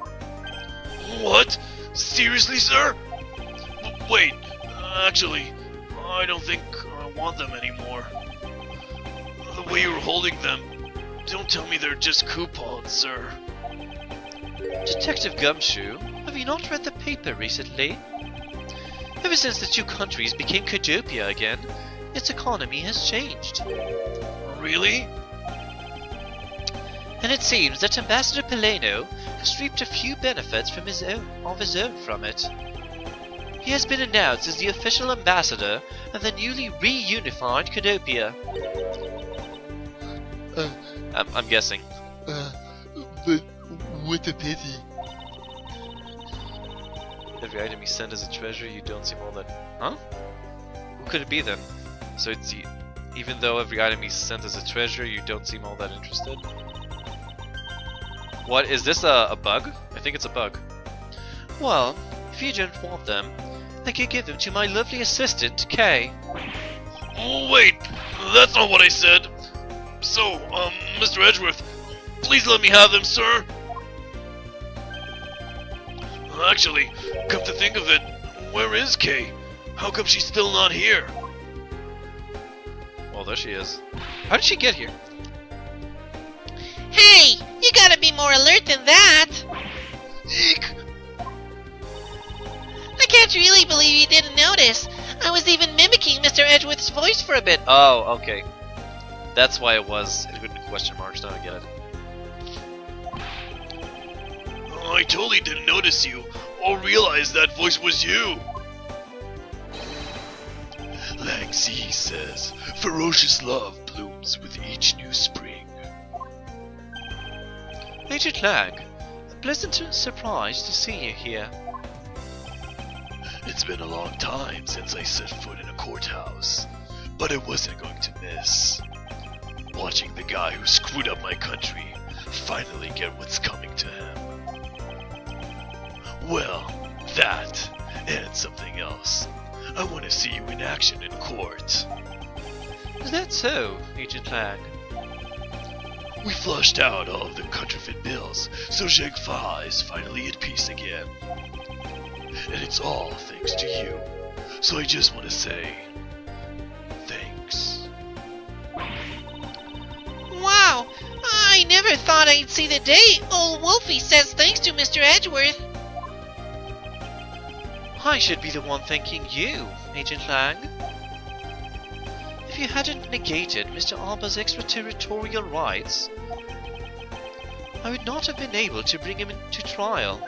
What? Seriously, sir? Wait, actually, I don't think I want them anymore. The way you're holding them, don't tell me they're just coupons, sir. Detective Gumshoe, have you not read the paper recently? Ever since the two countries became Codopia again, its economy has changed. Really? And it seems that Ambassador Peleno has reaped a few benefits from his own from it. He has been announced as the official ambassador of the newly reunified Codopia. I'm guessing. But what a pity. Every item you send as a treasure, you don't seem all that... Huh? Who could it be then? So it's... Even though every item you sent as a treasure, you don't seem all that interested? What, is this a bug? I think it's a bug. Well, if you don't want them, I can give them to my lovely assistant, Kay. Oh, wait! That's not what I said! So, Mr. Edgeworth, please let me have them, sir! Actually, come to think of it, where is Kay? How come she's still not here? Well, there she is. How did she get here? Hey, you gotta be more alert than that. Eek! I can't really believe you didn't notice. I was even mimicking Mr. Edgeworth's voice for a bit. Oh, okay. That's why it was in question marks. Now I get it. I totally didn't notice you, or realize that voice was you. Lang Z says, ferocious love blooms with each new spring. Agent Lang, a pleasant surprise to see you here. It's been a long time since I set foot in a courthouse, but I wasn't going to miss watching the guy who screwed up my country finally get what's coming to him. Well, that and something else. I want to see you in action in court. Is that so, Agent Lang? We flushed out all of the counterfeit bills, so Zheng Fa is finally at peace again. And it's all thanks to you. So I just want to say, thanks. Wow, I never thought I'd see the day old Wolfie says thanks to Mr. Edgeworth. I should be the one thanking you, Agent Lang. If you hadn't negated Mr. Alba's extraterritorial rights, I would not have been able to bring him to trial.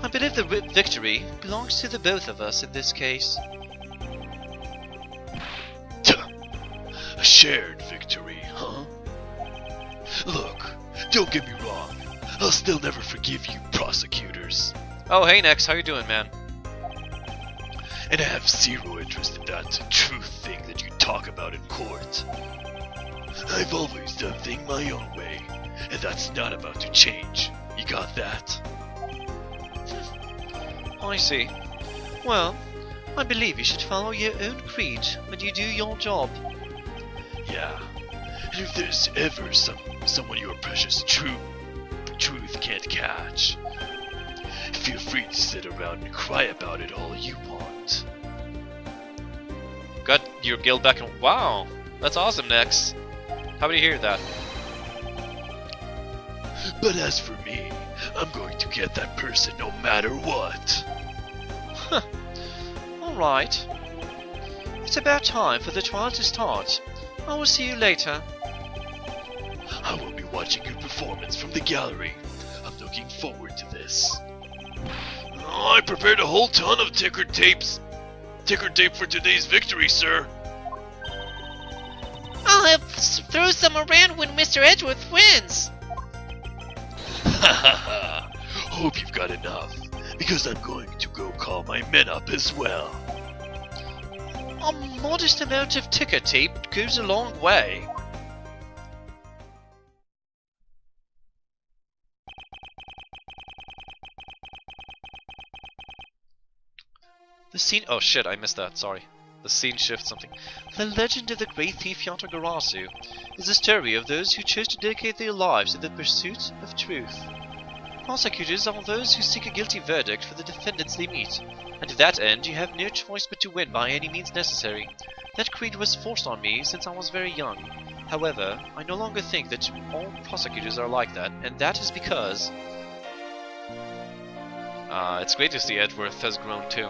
I believe the victory belongs to the both of us in this case. A shared victory, huh? Look, don't get me wrong. I'll still never forgive you, prosecutors. Oh, hey Nex, how you doing, man? And I have zero interest in that truth thing that you talk about in court. I've always done things my own way, and that's not about to change. You got that? I see. Well, I believe you should follow your own creed when you do your job. Yeah. And if there's ever someone your precious truth can't catch, feel free to sit around and cry about it all you want. Got your guild back in... Wow! That's awesome, Nex. How did you hear that? But as for me, I'm going to get that person no matter what. Huh. Alright. It's about time for the trial to start. I will see you later. I will be watching your performance from the gallery. I'm looking forward to this. Oh, I prepared a whole ton of ticker tape for today's victory, sir. I'll throw some around when Mr. Edgeworth wins. Ha! Hope you've got enough, because I'm going to go call my men up as well. A modest amount of ticker tape goes a long way. The scene... Oh shit, I missed that, sorry. The scene shifts something. The legend of the great thief Yatagarasu is the story of those who chose to dedicate their lives to the pursuit of truth. Prosecutors are those who seek a guilty verdict for the defendants they meet, and to that end you have no choice but to win by any means necessary. That creed was forced on me since I was very young. However, I no longer think that all prosecutors are like that, and that is because... it's great to see Edgeworth has grown too.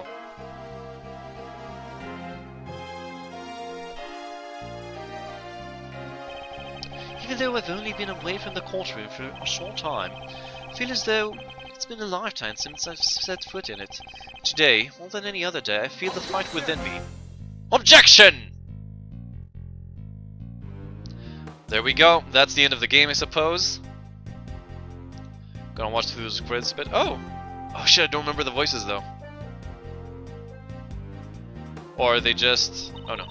Even though I've only been away from the courtroom for a short time, I feel as though it's been a lifetime since I've set foot in it. Today, more than any other day, I feel the fight within me. Objection! There we go. That's the end of the game, I suppose. Gonna watch through those credits a bit. Oh! Oh shit, I don't remember the voices though. Or are they just... Oh no.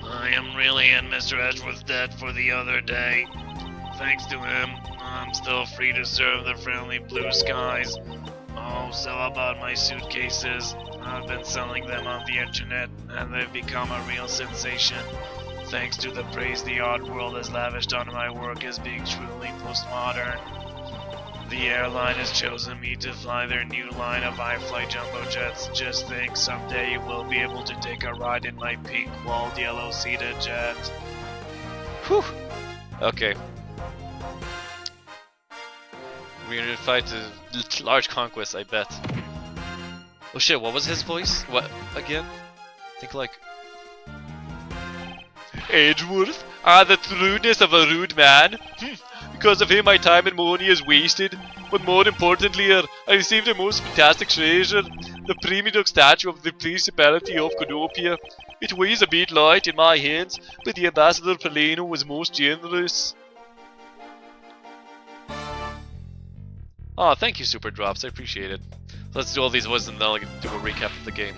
I am really in Mr. Edgeworth's debt for the other day. Thanks to him, I'm still free to serve the friendly blue skies. Oh, so about my suitcases. I've been selling them on the internet, and they've become a real sensation. Thanks to the praise the art world has lavished on my work as being truly postmodern. The airline has chosen me to fly their new line of high-flight jumbo jets. Just think, someday you will be able to take a ride in my pink-walled yellow-seated jet. Whew. Okay. We're gonna fight a large conquest, I bet. Oh shit, what was his voice? What, again? I think like... Edgeworth? Ah, the rudeness of a rude man. Because of him my time and money is wasted. But more importantly, I received a most fantastic treasure. The primitive statue of the Principality of Codopia. It weighs a bit light in my hands, but the Ambassador Paleno was most generous. Oh, thank you, Super Drops. I appreciate it. Let's do all these voices and then I'll do a recap of the game.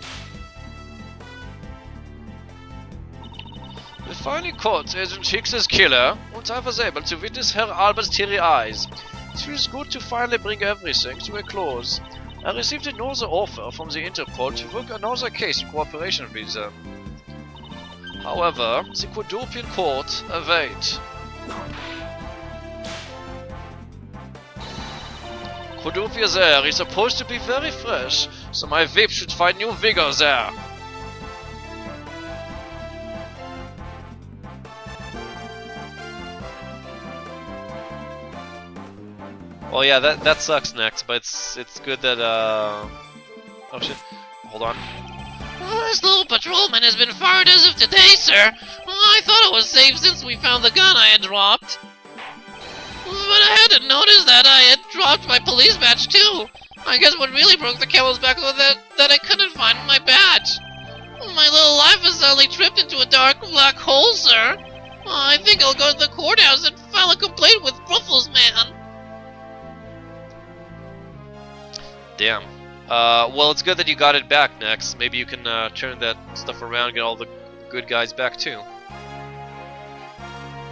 We finally caught Agent Hicks's killer, and I was able to witness her Albert's teary eyes. It feels good to finally bring everything to a close. I received another offer from the Interpol to work another case in cooperation with them. However, the Quadrupian court await. Quadrupia's air is supposed to be very fresh, so my vape should find new vigor there. Oh yeah, that sucks next, but it's good that oh shit. Hold on. This little patrolman has been fired as of today, sir. I thought it was safe since we found the gun I had dropped. But I hadn't noticed that I had dropped my police badge too. I guess what really broke the camel's back was that I couldn't find my badge. My little life has suddenly tripped into a dark black hole, sir. I think I'll go to the courthouse and file a complaint with Ruffles Man. Damn. Well, it's good that you got it back, Nex. Maybe you can turn that stuff around and get all the good guys back too.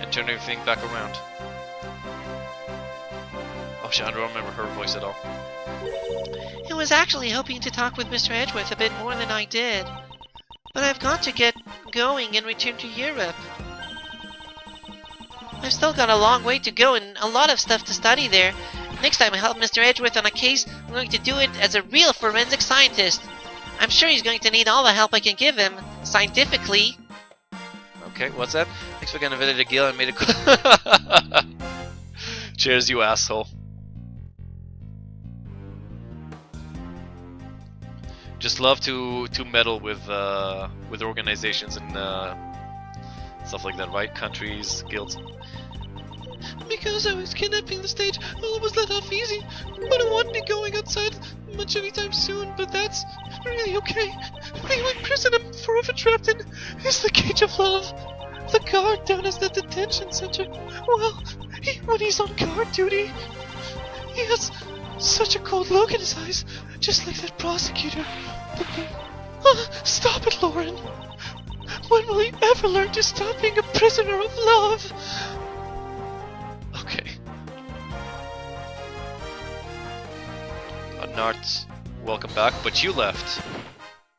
And turn everything back around. Oh shit, I don't remember her voice at all. I was actually hoping to talk with Mr. Edgeworth a bit more than I did. But I've got to get going and return to Europe. I've still got a long way to go and a lot of stuff to study there. Next time I help Mr. Edgeworth on a case, I'm going to do it as a real forensic scientist. I'm sure he's going to need all the help I can give him, scientifically. Okay, what's that? Thanks for getting invited to Gil and made it cool. Cheers, you asshole. Just love to meddle with organizations and stuff like that, right? Countries, guilds. Because I was kidnapping the stage, all was let off easy. But I won't be going outside much anytime soon, but that's really okay. The only prison I'm forever trapped in is the cage of love. The guard down at the detention center, well, when he's on guard duty, he has such a cold look in his eyes, just like that prosecutor. Stop it, Lauren. When will he ever learn to stop being a prisoner of love? Okay. Nart, welcome back, but you left.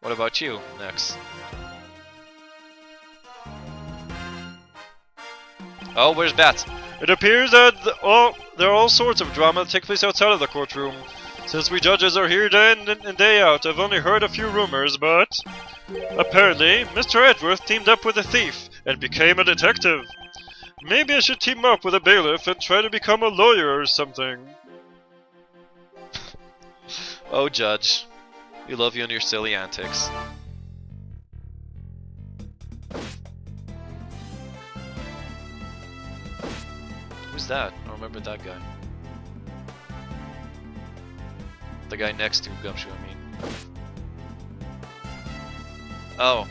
What about you, Nex? Oh, where's Bats? It appears that there are all sorts of drama that take place outside of the courtroom. Since we judges are here day in and day out, I've only heard a few rumors, but apparently Mr. Edgeworth teamed up with a thief and became a detective. Maybe I should team up with a bailiff and try to become a lawyer or something. Oh, Judge. We love you and your silly antics. Who's that? I don't remember that guy. The guy next to Gumshoe, I mean. Oh.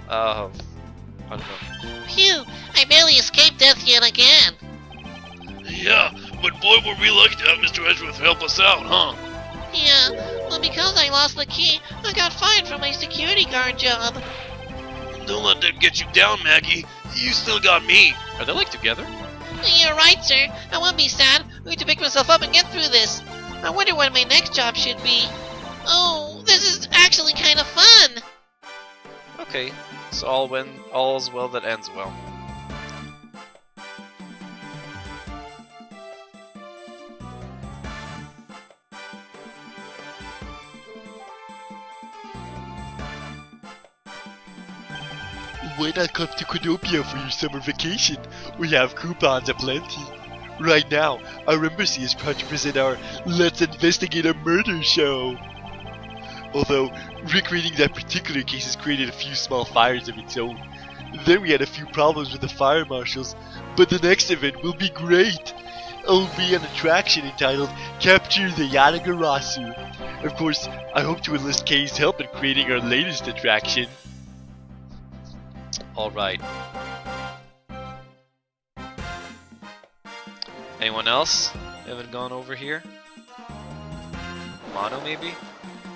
I don't know. Phew, I barely escaped death yet again. Yeah, but boy were we lucky to have Mr. Edgeworth help us out, huh? Yeah, well, because I lost the key, I got fired from my security guard job. Don't let that get you down, Maggie. You still got me. Are they like together? You're right, sir. I won't be sad. I need to pick myself up and get through this. I wonder what my next job should be. Oh, this is actually kind of fun. Okay, so all's well that ends well. Why not come to Quinopia for your summer vacation? We have coupons aplenty. Right now, our embassy is proud to present our Let's Investigate a Murder show. Although, recreating that particular case has created a few small fires of its own. Then we had a few problems with the fire marshals, but the next event will be great. It'll be an attraction entitled Capture the Yatagarasu. Of course, I hope to enlist Kay's help in creating our latest attraction. Alright. Anyone else? Haven't gone over here? Mono, maybe?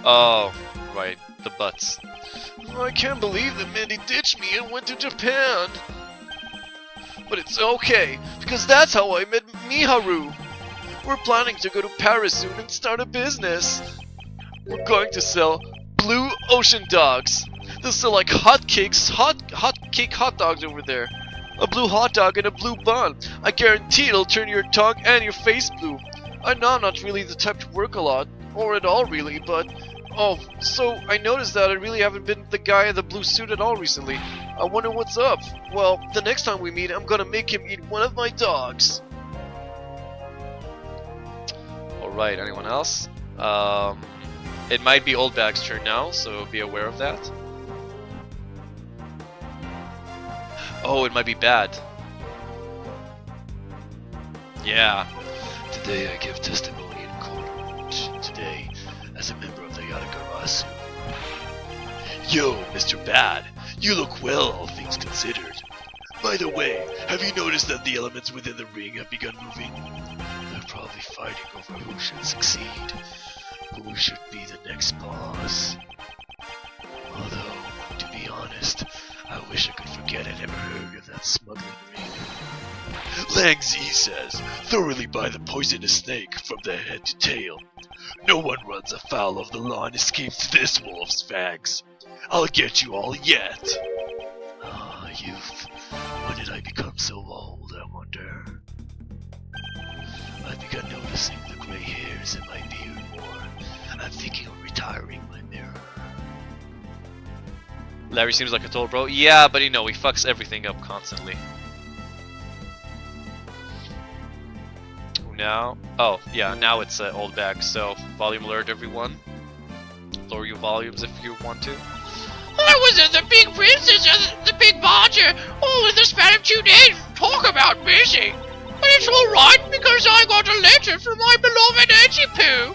Oh, right. The butts. I can't believe that Mandy ditched me and went to Japan. But it's okay, because that's how I met Miharu. We're planning to go to Paris soon and start a business. We're going to sell blue ocean dogs. They'll sell like hotcakes, hot dogs over there. A blue hot dog and a blue bun. I guarantee it'll turn your tongue and your face blue. I know I'm not really the type to work a lot, or at all really, but... Oh, so I noticed that I really haven't been the guy in the blue suit at all recently. I wonder what's up. Well, the next time we meet, I'm gonna make him eat one of my dogs. Alright, anyone else? It might be Old Bag's turn now, so be aware of that. Oh, it might be bad. Yeah. Today I give testimony in court. Today, as a member of the Yatagarasu. Yo, Mr. Bad, you look well, all things considered. By the way, have you noticed that the elements within the ring have begun moving? They're probably fighting over who should succeed, who should be the next boss. Although, to be honest, I wish I could forget I'd ever heard of that smuggling ring. Lang Zi says, thoroughly buy the poisonous snake from the head to tail. No one runs afoul of the law and escapes this wolf's fangs. I'll get you all yet. Ah, youth, when did I become so old, I wonder? I've begun noticing the gray hairs in my beard more. I'm thinking of retiring my mirror. Larry seems like a total bro. Yeah, but you know, he fucks everything up constantly. Now, oh yeah, now it's Old Bag. So volume alert, everyone. Lower your volumes if you want to. I was at the Big Princess and the Big Bodger all in the span of 2 days. Talk about busy. But it's alright because I got a letter from my beloved Edgepoo.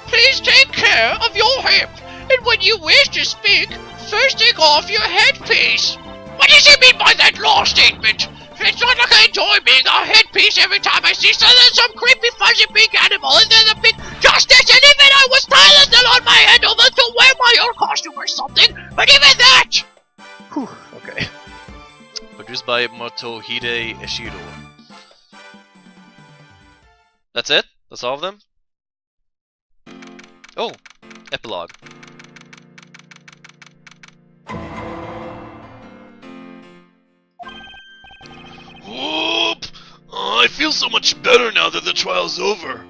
Please take care of your hip, and when you wish to speak, first take off your headpiece. What does he mean by that law statement? It's not like I enjoy being a headpiece every time I see some creepy fuzzy pink animal and then the big justice, and even I was styling it on my head over to wear my own costume or something, but even that! Whew, okay. Produced by Motohide Eshiro. That's it? That's all of them? Oh, epilogue. Whoop! I feel so much better now that the trial's over.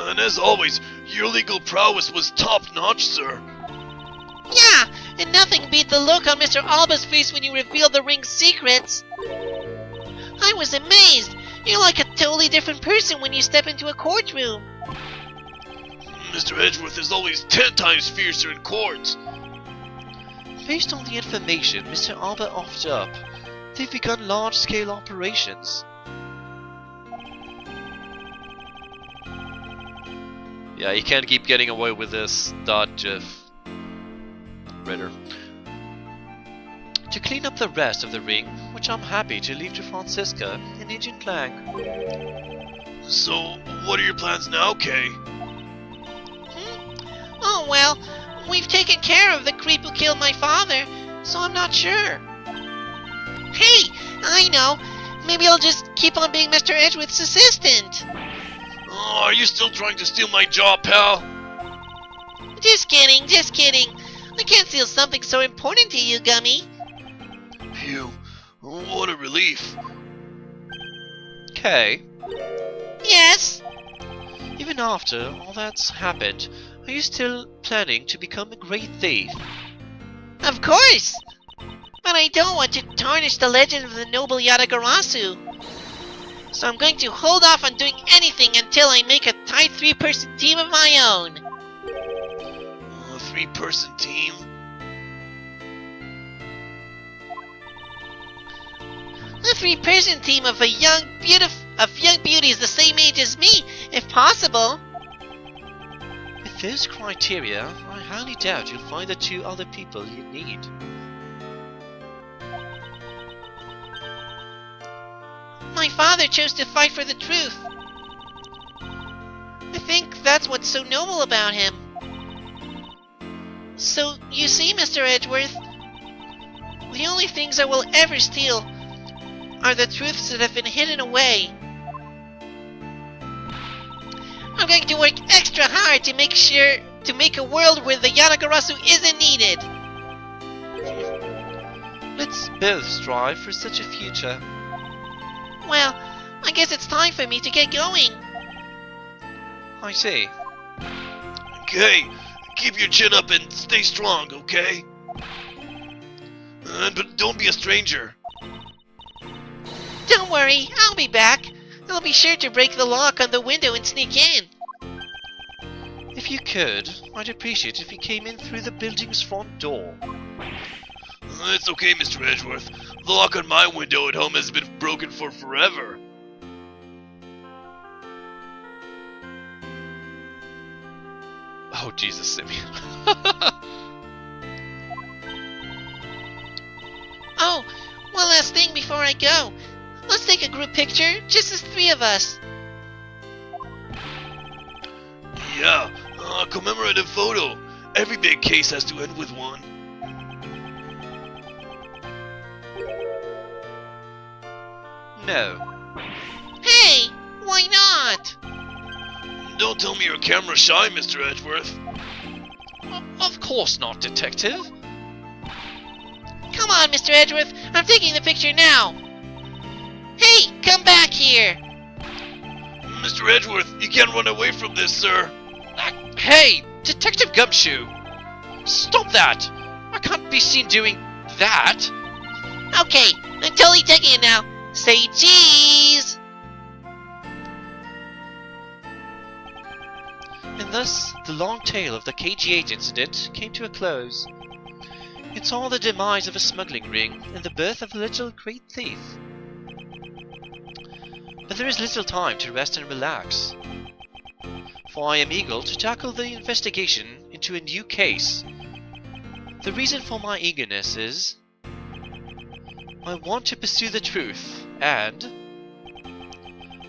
And as always, your legal prowess was top-notch, sir. Yeah, and nothing beat the look on Mr. Alba's face when you revealed the ring's secrets. I was amazed. You're like a totally different person when you step into a courtroom. Mr. Edgeworth is always 10 times fiercer in court. Based on the information Mr. Alba offered up, they've begun large-scale operations. Yeah, you can't keep getting away with this, Jeff Ritter. To clean up the rest of the ring, which I'm happy to leave to Francisca and Agent Clang. So, what are your plans now, Kay? Oh, well, we've taken care of the creep who killed my father, so I'm not sure. Hey, I know. Maybe I'll just keep on being Mr. Edgeworth's assistant. Oh, are you still trying to steal my job, pal? Just kidding, just kidding. I can't steal something so important to you, Gummy. Phew, what a relief. Kay, Yes? even after all that's happened, are you still planning to become a great thief? Of course! But I don't want to tarnish the legend of the noble Yatagarasu. So I'm going to hold off on doing anything until I make a tight 3-person team of my own. A 3-person team? A 3-person team of young beauties the same age as me, if possible. With those criteria, I highly doubt you'll find the 2 other people you need. My father chose to fight for the truth. I think that's what's so noble about him. So, you see, Mr. Edgeworth, the only things I will ever steal are the truths that have been hidden away. I'm going to work extra hard to make a world where the Yatagarasu isn't needed. Let's both strive for such a future. Well, I guess it's time for me to get going. I see. Kay, keep your chin up and stay strong, okay? But don't be a stranger. Don't worry, I'll be back. I'll be sure to break the lock on the window and sneak in. If you could, I'd appreciate if you came in through the building's front door. It's okay, Mr. Edgeworth. The lock on my window at home has been broken for forever. Oh, Jesus, Simeon. Oh, one last thing before I go. Let's take a group picture, just as 3 of us. Yeah, a commemorative photo. Every big case has to end with one. No. Hey, why not? Don't tell me you're camera shy, Mr. Edgeworth. Of course not, detective. Come on, Mr. Edgeworth, I'm taking the picture now. Hey, come back here. Mr. Edgeworth, you can't run away from this, sir. Hey, Detective Gumshoe! Stop that! I can't be seen doing that! Okay, I'm totally taking it now. Say cheese! And thus, the long tale of the KGH incident came to a close. It saw the demise of a smuggling ring and the birth of a little great thief. But there is little time to rest and relax, for I am eager to tackle the investigation into a new case. The reason for my eagerness is I want to pursue the truth, and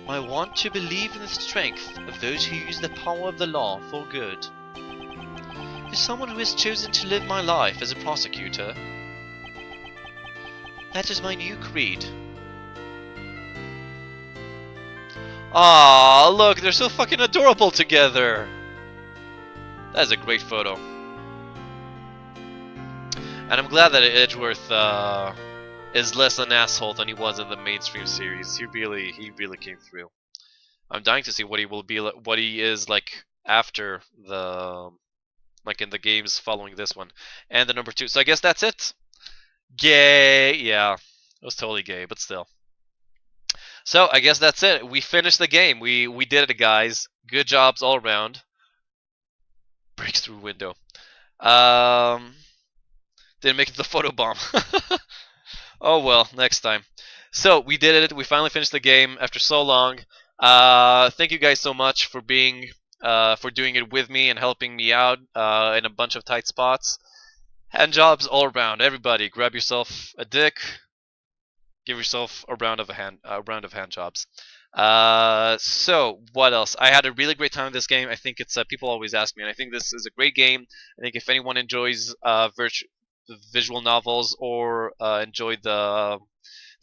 I want to believe in the strength of those who use the power of the law for good. As someone who has chosen to live my life as a prosecutor, that is my new creed. Ah, look, they're so fucking adorable together. That is a great photo. And I'm glad that Edgeworth is less an asshole than he was in the mainstream series. He really came through. I'm dying to see what he will be like, what he is like after the, like in the games following this one and the number 2. So I guess that's it. Gay, yeah, it was totally gay, but still. So I guess that's it. We finished the game. We did it, guys. Good jobs all around. Breaks through window. Didn't make it to the photo bomb. Oh well, next time. So we did it. We finally finished the game after so long. Thank you guys so much for being for doing it with me and helping me out in a bunch of tight spots. Hand jobs all around. Everybody, grab yourself a dick. Give yourself a round of hand jobs. So what else? I had a really great time with this game. I think it's people always ask me, and I think this is a great game. I think if anyone enjoys visual novels or enjoyed the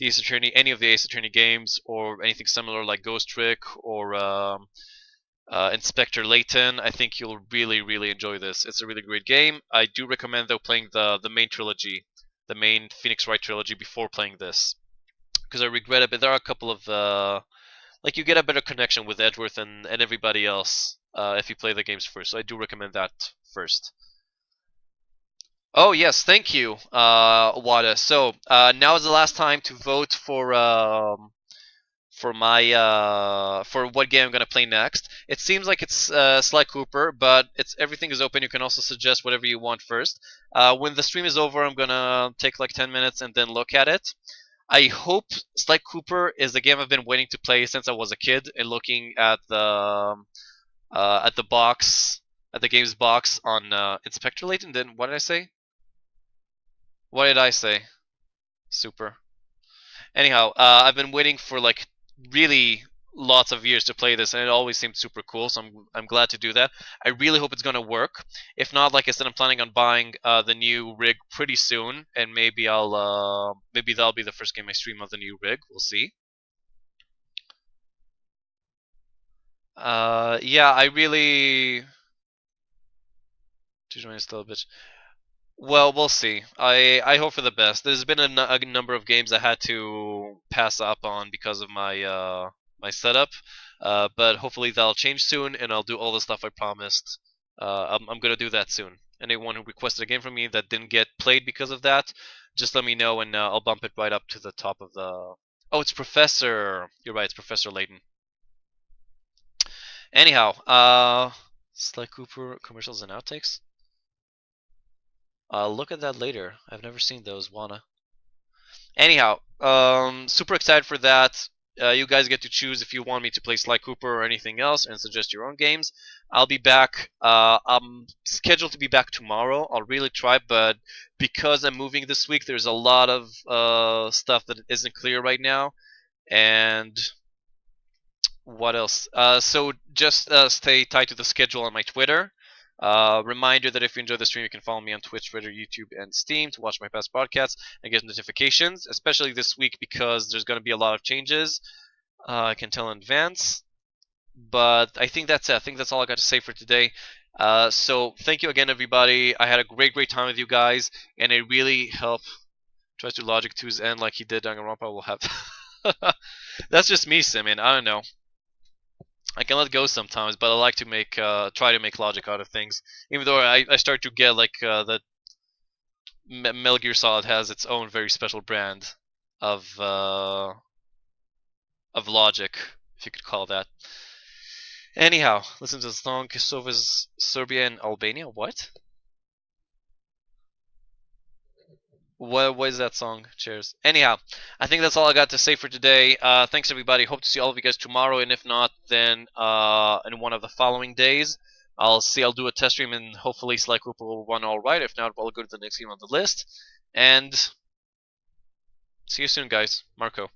Ace Attorney, any of the Ace Attorney games, or anything similar like Ghost Trick or Inspector Layton, I think you'll really enjoy this. It's a really great game. I do recommend though playing the main trilogy, the main Phoenix Wright trilogy before playing this, because I regret it. But there are a couple of like you get a better connection with Edgeworth and everybody else if you play the games first. So I do recommend that first. Oh yes, thank you, Wada. So now is the last time to vote for my for what game I'm gonna play next. It seems like it's Sly Cooper, but it's everything is open. You can also suggest whatever you want first. When the stream is over, I'm gonna take like 10 minutes and then look at it. I hope Sly Cooper is the game I've been waiting to play since I was a kid, and looking at the box, at the game's box on Inspector Layton. Then what did I say? What did I say? Super. Anyhow, I've been waiting for like really lots of years to play this, and it always seemed super cool. So I'm glad to do that. I really hope it's gonna work. If not, like I said, I'm planning on buying the new rig pretty soon, and maybe that'll be the first game I stream of the new rig. We'll see. Yeah, I really. Still a bit. Well, we'll see. I hope for the best. There's been a number of games I had to pass up on because of my setup, but hopefully that'll change soon, and I'll do all the stuff I promised. I'm gonna do that soon. Anyone who requested a game from me that didn't get played because of that, just let me know, and I'll bump it right up to the top of the. Oh, it's Professor. You're right. It's Professor Layton. Anyhow, Sly Cooper commercials and outtakes. I'll look at that later. I've never seen those, wanna. Anyhow, super excited for that. You guys get to choose if you want me to play Sly Cooper or anything else, and suggest your own games. I'll be back. I'm scheduled to be back tomorrow. I'll really try, but because I'm moving this week, there's a lot of stuff that isn't clear right now. And what else? So just stay tied to the schedule on my Twitter. Reminder that if you enjoy the stream, you can follow me on Twitch, Twitter, YouTube, and Steam to watch my past podcasts and get notifications, especially this week because there's going to be a lot of changes. I can tell in advance. But I think that's it. I think that's all I got to say for today. So thank you again, everybody. I had a great time with you guys, and it really helped. Tries to Logic 2's end like he did Danganronpa. Will have. That's just me, Simon. I don't know. I can let go sometimes, but I like to try to make logic out of things. Even though I start to get like that Metal Gear Solid has its own very special brand of logic, if you could call it that. Anyhow, listen to the song Kosovo's Serbia and Albania. What? What is that song? Cheers. Anyhow, I think that's all I got to say for today. Thanks everybody. Hope to see all of you guys tomorrow, and if not, then in one of the following days. I'll do a test stream, and hopefully Sly Cooper will run all right. If not, I'll go to the next game on the list. And see you soon, guys. Marco.